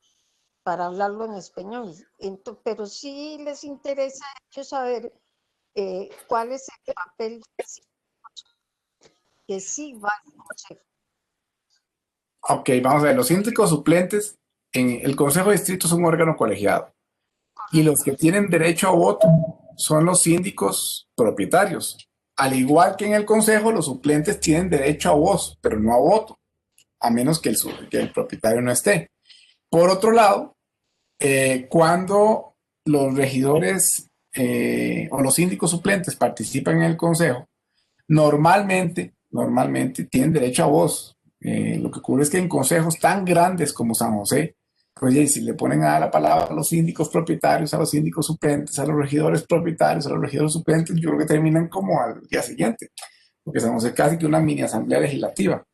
para hablarlo en español. Entonces, pero sí les interesa a ellos saber cuál es el papel que sí va al Consejo. Ok, vamos a ver, los síndicos suplentes en el Consejo de Distrito es un órgano colegiado y los que tienen derecho a voto son los síndicos propietarios. Al igual que en el Consejo, los suplentes tienen derecho a voz, pero no a voto, a menos que el propietario no esté. Por otro lado, cuando los regidores o los síndicos suplentes participan en el Consejo, normalmente tienen derecho a voz. Lo que ocurre es que en consejos tan grandes como San José, pues si le ponen a dar la palabra a los síndicos propietarios, a los síndicos suplentes, a los regidores propietarios, a los regidores suplentes, yo creo que terminan como al día siguiente, porque San José es casi que una mini asamblea legislativa.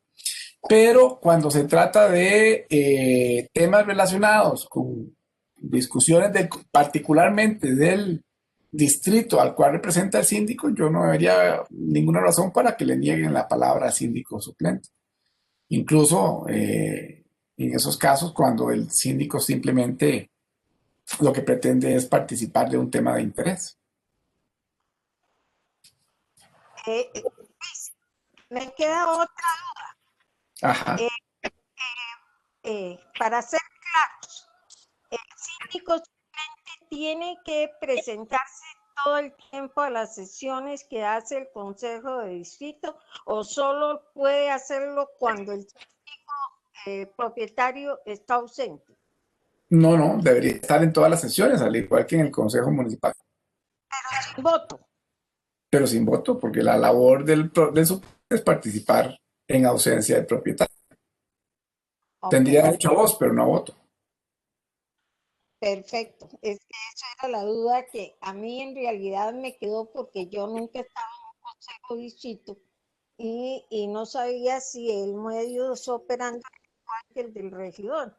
Pero cuando se trata de temas relacionados con discusiones particularmente del distrito al cual representa el síndico, yo no vería ninguna razón para que le nieguen la palabra al síndico suplente. Incluso en esos casos cuando el síndico simplemente lo que pretende es participar de un tema de interés. Me queda otra duda. Ajá. Para ser claros, el síndico suplente tiene que presentarse todo el tiempo a las sesiones que hace el Consejo de Distrito, o solo puede hacerlo cuando el síndico propietario está ausente. No, debería estar en todas las sesiones, al igual que en el Consejo Municipal. Pero sin voto. Pero sin voto, porque la labor del suplente es participar en ausencia del propietario. Okay. Tendría derecho a voz, pero no a voto. Perfecto. Es que esa era la duda que a mí en realidad me quedó, porque yo nunca estaba en un consejo de distrito y no sabía si el modus operandi era igual que el del regidor.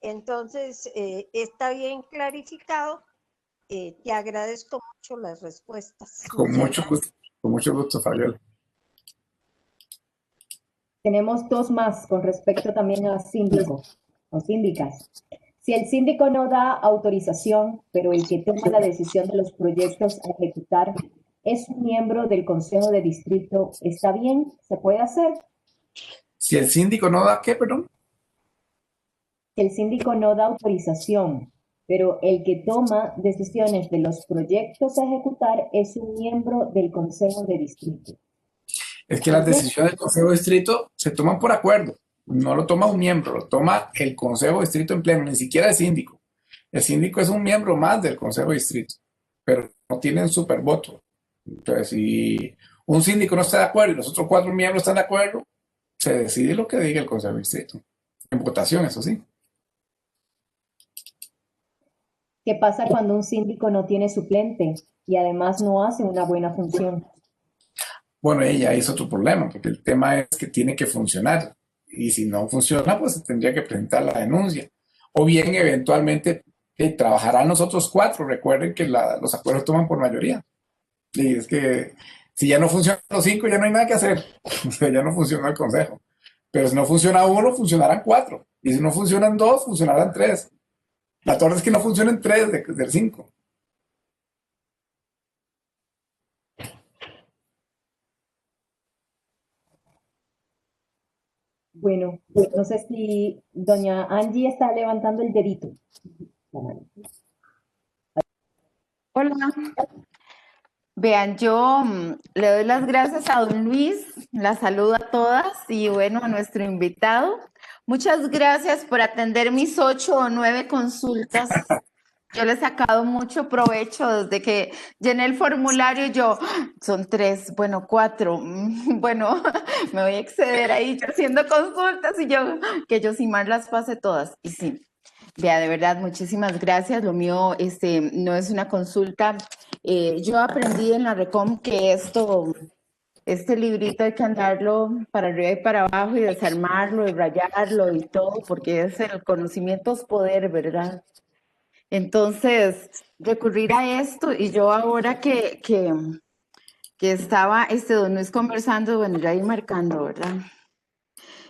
Entonces, está bien clarificado. Te agradezco mucho las respuestas. Con mucho gusto, Fabiola. Tenemos dos más con respecto también a síndicos o síndicas. Si el síndico no da autorización, pero el que toma la decisión de los proyectos a ejecutar es un miembro del Consejo de Distrito, ¿está bien? ¿Se puede hacer? Si el síndico no da, ¿qué, perdón? Si el síndico no da autorización, pero el que toma decisiones de los proyectos a ejecutar es un miembro del Consejo de Distrito. Es que las decisiones del Consejo de Distrito se toman por acuerdo. No lo toma un miembro, lo toma el Consejo de Distrito en pleno, ni siquiera el síndico. El síndico es un miembro más del Consejo de Distrito, pero no tienen supervoto. Entonces, si un síndico no está de acuerdo y los otros 4 miembros están de acuerdo, se decide lo que diga el Consejo de Distrito. En votación, eso sí. ¿Qué pasa cuando un síndico no tiene suplente y además no hace una buena función? Bueno, ella es otro problema, porque el tema es que tiene que funcionar. Y si no funciona, pues se tendría que presentar la denuncia. O bien, eventualmente, trabajarán los otros 4. Recuerden que los acuerdos toman por mayoría. Y es que si ya no funcionan los 5, ya no hay nada que hacer. O sea, ya no funciona el consejo. Pero si no funciona 1, funcionarán 4. Y si no funcionan 2, funcionarán 3. La torre es que no funcionen 3 del 5. Bueno, no sé si doña Angie está levantando el dedito. Hola. Vean, yo le doy las gracias a don Luis, la saludo a todas y bueno, a nuestro invitado. Muchas gracias por atender mis 8 o 9 consultas. Yo le he sacado mucho provecho desde que llené el formulario. Yo, son 3, bueno, 4. Bueno, me voy a exceder ahí yo haciendo consultas y yo, que yo sin más las pase todas. Y sí, vea, de verdad, muchísimas gracias. Lo mío no es una consulta. Yo aprendí en la RECOM que esto este librito hay que andarlo para arriba y para abajo y desarmarlo y rayarlo y todo, porque es el conocimiento es poder, ¿verdad? Entonces, recurrir a esto y yo ahora que estaba don Luis conversando, bueno, ya ahí marcando, ¿verdad?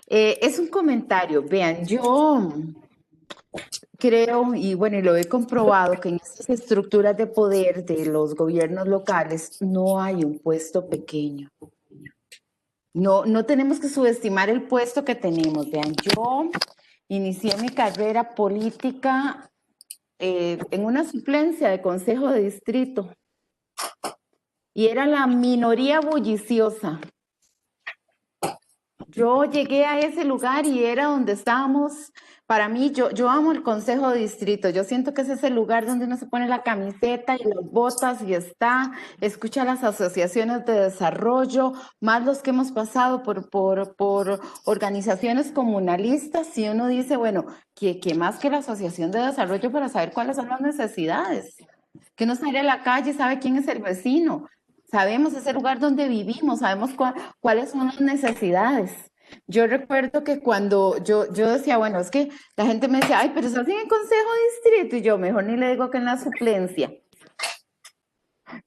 Es un comentario, vean, yo creo, y bueno, y lo he comprobado, que en estas estructuras de poder de los gobiernos locales no hay un puesto pequeño. No tenemos que subestimar el puesto que tenemos. Vean, yo inicié mi carrera política en una suplencia de consejo de distrito y era la minoría bulliciosa. Yo llegué a ese lugar y era donde estábamos. Para mí, yo amo el consejo de distrito. Yo siento que ese es el lugar donde uno se pone la camiseta y las botas y escucha las asociaciones de desarrollo, más los que hemos pasado por organizaciones comunalistas, y uno dice, bueno, que más que la asociación de desarrollo para saber cuáles son las necesidades. Que uno sale a la calle, sabe quién es el vecino. Sabemos ese lugar donde vivimos, sabemos cuáles son las necesidades. Yo recuerdo que cuando yo decía, bueno, es que la gente me decía, ay, pero estás en el consejo de distrito, y yo mejor ni le digo que en la suplencia.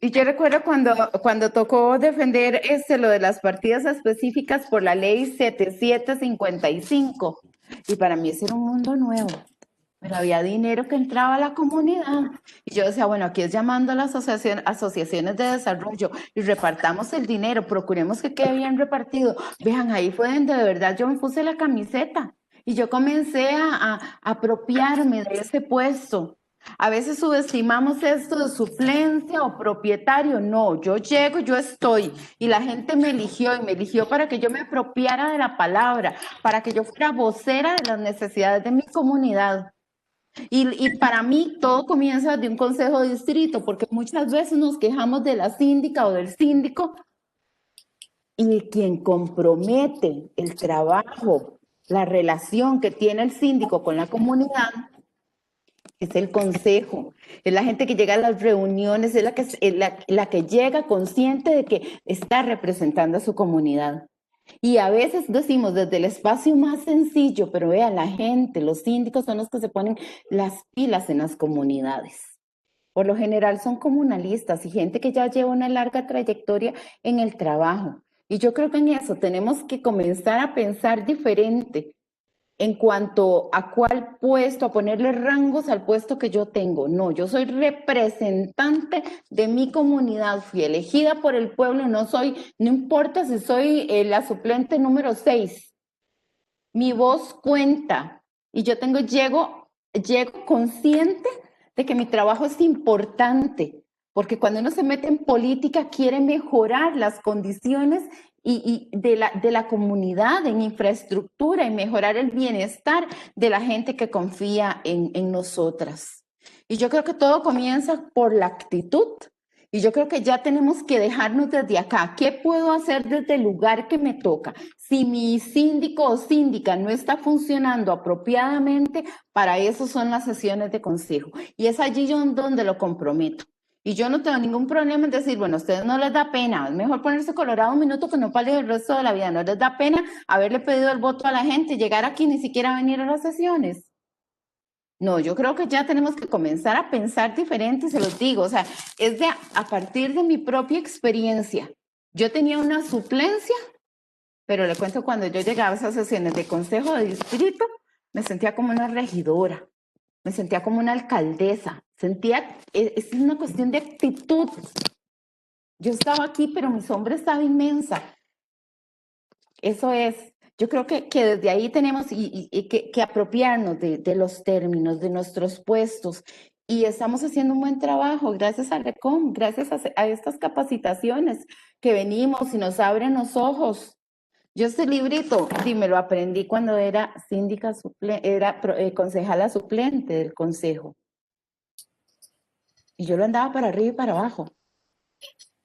Y yo recuerdo cuando tocó defender lo de las partidas específicas por la ley 7755, y para mí ese era un mundo nuevo. Pero había dinero que entraba a la comunidad. Y yo decía, bueno, aquí es llamando a las asociaciones de desarrollo y repartamos el dinero, procuremos que quede bien repartido. Vean, ahí fue donde de verdad yo me puse la camiseta y yo comencé a apropiarme de ese puesto. A veces subestimamos esto de suplencia o propietario. No, yo llego, yo estoy, y la gente me eligió, y me eligió para que yo me apropiara de la palabra, para que yo fuera vocera de las necesidades de mi comunidad. Y para mí todo comienza de un consejo de distrito, porque muchas veces nos quejamos de la síndica o del síndico, y quien compromete el trabajo, la relación que tiene el síndico con la comunidad, es el consejo, es la gente que llega a las reuniones, es la que llega consciente de que está representando a su comunidad. Y a veces decimos desde el espacio más sencillo, pero vean, la gente, los síndicos son los que se ponen las pilas en las comunidades. Por lo general son comunalistas y gente que ya lleva una larga trayectoria en el trabajo. Y yo creo que en eso tenemos que comenzar a pensar diferente en cuanto a cuál puesto, a ponerle rangos al puesto que yo tengo. No, yo soy representante de mi comunidad, fui elegida por el pueblo, no importa si soy la suplente número 6. Mi voz cuenta y yo llego consciente de que mi trabajo es importante, porque cuando uno se mete en política quiere mejorar las condiciones y de la comunidad, en infraestructura, y mejorar el bienestar de la gente que confía en nosotras. Y yo creo que todo comienza por la actitud. Y yo creo que ya tenemos que dejarnos desde acá. ¿Qué puedo hacer desde el lugar que me toca? Si mi síndico o síndica no está funcionando apropiadamente, para eso son las sesiones de consejo. Y es allí donde lo comprometo. Y yo no tengo ningún problema en decir, bueno, a ustedes no les da pena, es mejor ponerse colorado un minuto que no vale el resto de la vida. No les da pena haberle pedido el voto a la gente, llegar aquí, ni siquiera venir a las sesiones. No, yo creo que ya tenemos que comenzar a pensar diferente, se los digo, o sea, es a partir de mi propia experiencia. Yo tenía una suplencia, pero le cuento, cuando yo llegaba a esas sesiones de consejo de distrito, me sentía como una regidora, me sentía como una alcaldesa, es una cuestión de actitud. Yo estaba aquí, pero mi sombra estaba inmensa. Eso es. Yo creo que desde ahí tenemos que apropiarnos de los términos, de nuestros puestos, y estamos haciendo un buen trabajo gracias al RECOM, gracias a estas capacitaciones que venimos y nos abren los ojos. Yo este librito, sí, me lo aprendí cuando era síndica concejala suplente del consejo. Y yo lo andaba para arriba y para abajo.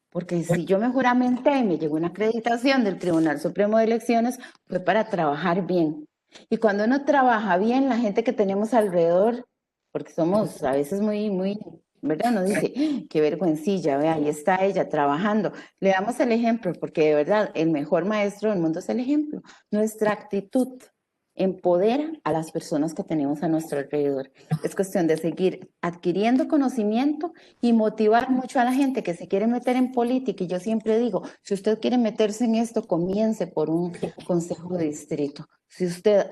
Porque si yo me juramenté y me llegó una acreditación del Tribunal Supremo de Elecciones, fue para trabajar bien. Y cuando uno trabaja bien, la gente que tenemos alrededor, porque somos a veces muy ¿verdad? Uno dice, ¡ah, qué vergüencilla, vea, ahí está ella trabajando. Le damos el ejemplo, porque de verdad, el mejor maestro del mundo es el ejemplo. Nuestra actitud empodera a las personas que tenemos a nuestro alrededor. Es cuestión de seguir adquiriendo conocimiento y motivar mucho a la gente que se quiere meter en política. Y yo siempre digo, si usted quiere meterse en esto, comience por un consejo de distrito. Si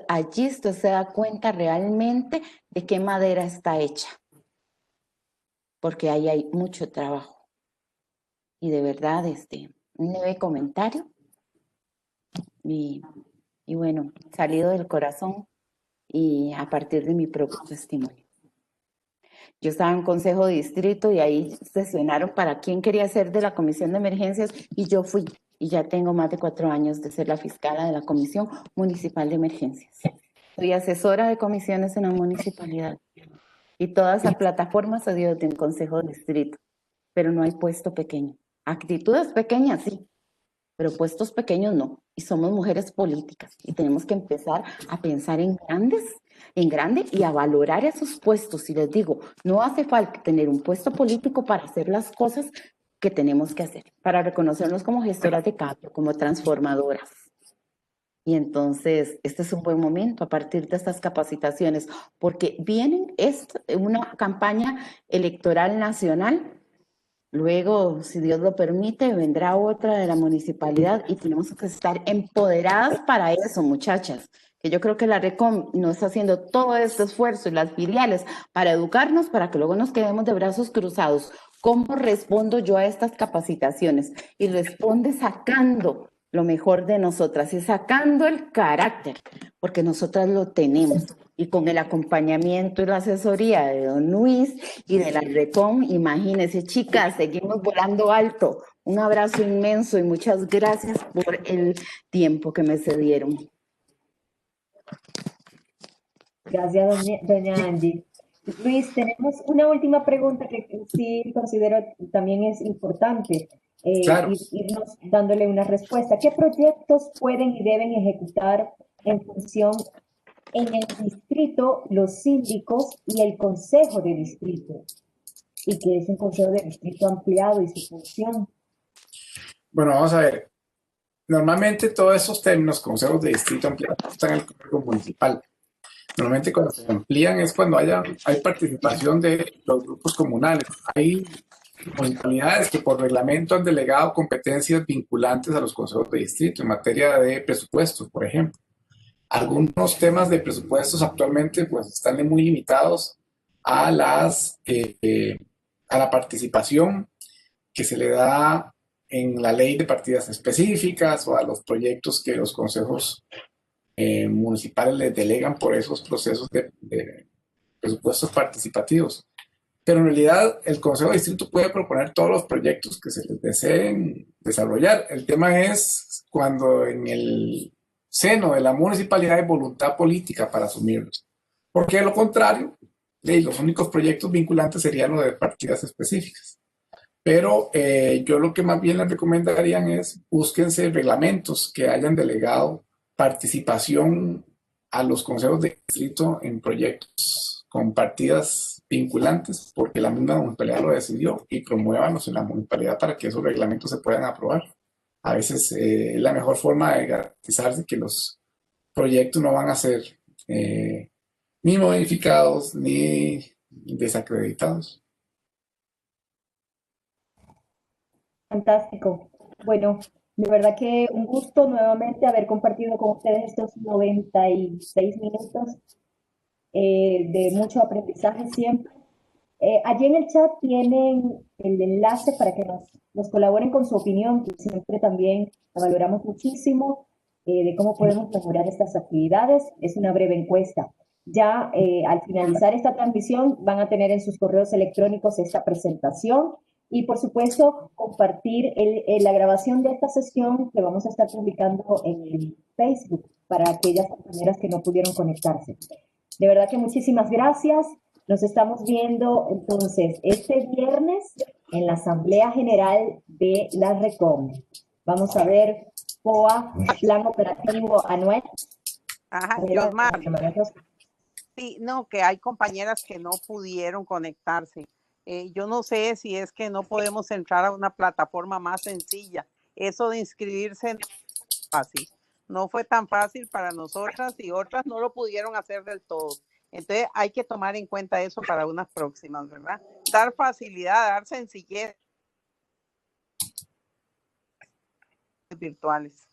allí usted se da cuenta realmente de qué madera está hecha, porque ahí hay mucho trabajo. Y de verdad, un leve comentario. Y bueno, salido del corazón y a partir de mi propio testimonio. Yo estaba en consejo de distrito y ahí sesionaron para quién quería ser de la comisión de emergencias y yo fui. Y ya tengo más de 4 años de ser la fiscala de la Comisión Municipal de Emergencias. Soy asesora de comisiones en la municipalidad. Y toda esa plataforma se dio desde un consejo de distrito. Pero no hay puesto pequeño. Actitudes pequeñas, sí, pero puestos pequeños no. Y somos mujeres políticas y tenemos que empezar a pensar en grande y a valorar esos puestos. Y les digo, no hace falta tener un puesto político para hacer las cosas que tenemos que hacer, para reconocernos como gestoras de cambio, como transformadoras. Y entonces, este es un buen momento a partir de estas capacitaciones, porque vienen una campaña electoral nacional. Luego, si Dios lo permite, vendrá otra de la municipalidad y tenemos que estar empoderadas para eso, muchachas. Que yo creo que la RECOM no está haciendo todo este esfuerzo y las filiales para educarnos, para que luego nos quedemos de brazos cruzados. ¿Cómo respondo yo a estas capacitaciones? Y responde sacando lo mejor de nosotras y sacando el carácter, porque nosotras lo tenemos. Y con el acompañamiento y la asesoría de don Luis y de la RECOM, imagínense, chicas, seguimos volando alto. Un abrazo inmenso y muchas gracias por el tiempo que me cedieron. Gracias, doña Angie. Luis, tenemos una última pregunta que sí considero también es importante. Claro. Irnos dándole una respuesta. ¿Qué proyectos pueden y deben ejecutar en función en el distrito los síndicos y el consejo de distrito? Y que es un consejo de distrito ampliado y su función. Bueno, vamos a ver. Normalmente todos esos términos, consejos de distrito ampliado, están en el código municipal. Normalmente cuando se amplían es cuando hay participación de los grupos comunales. Hay municipalidades que por reglamento han delegado competencias vinculantes a los consejos de distrito en materia de presupuestos, por ejemplo. Algunos temas de presupuestos actualmente pues están muy limitados a la participación que se le da en la ley de partidas específicas o a los proyectos que los consejos municipales les delegan por esos procesos de presupuestos participativos. Pero en realidad el Consejo de Distrito puede proponer todos los proyectos que se les deseen desarrollar. El tema es cuando en el seno de la municipalidad hay voluntad política para asumirlos. Porque de lo contrario, los únicos proyectos vinculantes serían los de partidas específicas. Pero yo lo que más bien les recomendarían es búsquense reglamentos que hayan delegado participación a los consejos de distrito en proyectos con partidas vinculantes, porque la misma municipalidad lo decidió, y promuévanlos en la municipalidad para que esos reglamentos se puedan aprobar. A veces es la mejor forma de garantizarse que los proyectos no van a ser ni modificados ni desacreditados. Fantástico. Bueno, de verdad que un gusto nuevamente haber compartido con ustedes estos 96 minutos de mucho aprendizaje siempre. Allí en el chat tienen el enlace para que nos colaboren con su opinión, que siempre también la valoramos muchísimo, de cómo podemos mejorar estas actividades. Es una breve encuesta. Ya al finalizar esta transmisión van a tener en sus correos electrónicos esta presentación y por supuesto compartir la grabación de esta sesión que vamos a estar publicando en el Facebook para aquellas compañeras que no pudieron conectarse. De verdad que muchísimas gracias. Nos estamos viendo entonces este viernes en la Asamblea General de la RECOM. Vamos a ver POA, Plan Operativo Anual. Ajá, Yosmar. Sí, no, que hay compañeras que no pudieron conectarse. Yo no sé si es que no podemos entrar a una plataforma más sencilla. Eso de inscribirse no es fácil. No fue tan fácil para nosotras y otras no lo pudieron hacer del todo. Entonces hay que tomar en cuenta eso para unas próximas, ¿verdad? Dar facilidad, dar sencillez virtuales.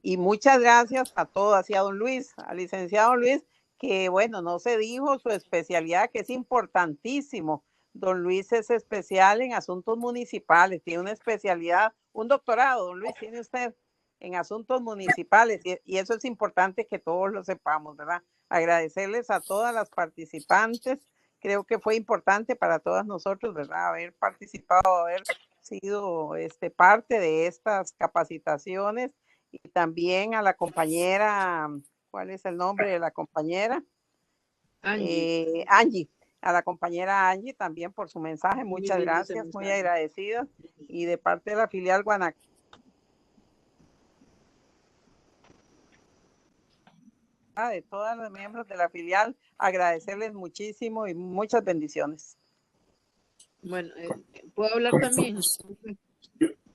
Y muchas gracias a todas y a don Luis, al licenciado Luis, que bueno, no se dijo su especialidad, que es importantísimo. Don Luis es especial en asuntos municipales, tiene una especialidad, un doctorado, don Luis, tiene usted en asuntos municipales y eso es importante que todos lo sepamos, ¿verdad? Agradecerles a todas las participantes, creo que fue importante para todas nosotros, ¿verdad? Haber participado, haber sido parte de estas capacitaciones y también a la compañera, ¿cuál es el nombre de la compañera? Angie, a la compañera Angie también por su mensaje, muchas gracias, muy agradecida. Y de parte de la filial Guanacaste, de todos los miembros de la filial, agradecerles muchísimo y muchas bendiciones. Bueno, ¿puedo hablar también?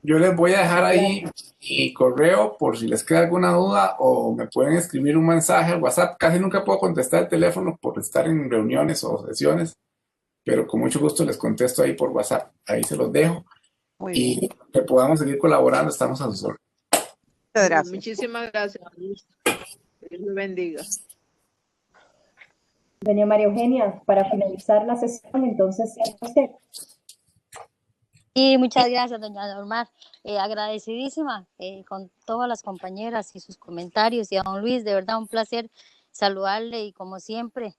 Yo les voy a dejar ahí mi correo por si les queda alguna duda o me pueden escribir un mensaje al WhatsApp. Casi nunca puedo contestar el teléfono por estar en reuniones o sesiones, pero con mucho gusto les contesto ahí por WhatsApp. Ahí se los dejo. Muy y bien. que podamos seguir colaborando, estamos a sus órdenes. Muchas gracias. Muchísimas gracias. Dios le bendiga. Doña María Eugenia, para finalizar la sesión, entonces, usted. Y muchas gracias, doña Norma. Agradecidísima con todas las compañeras y sus comentarios. Y a don Luis, de verdad, un placer saludarle y como siempre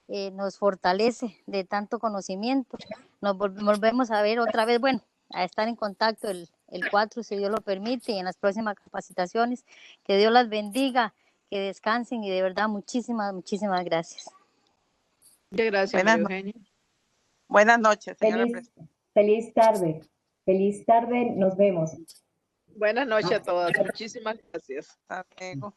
nos fortalece de tanto conocimiento. Nos volvemos a ver otra vez, bueno, a estar en contacto el 4, si Dios lo permite, y en las próximas capacitaciones. Que Dios las bendiga, que descansen y de verdad muchísimas, muchísimas gracias. Muchas gracias, María Eugenia. Buenas noches, señora presidenta. Feliz tarde. Feliz tarde, nos vemos. Buenas noches a todas. Muchísimas gracias. Hasta luego.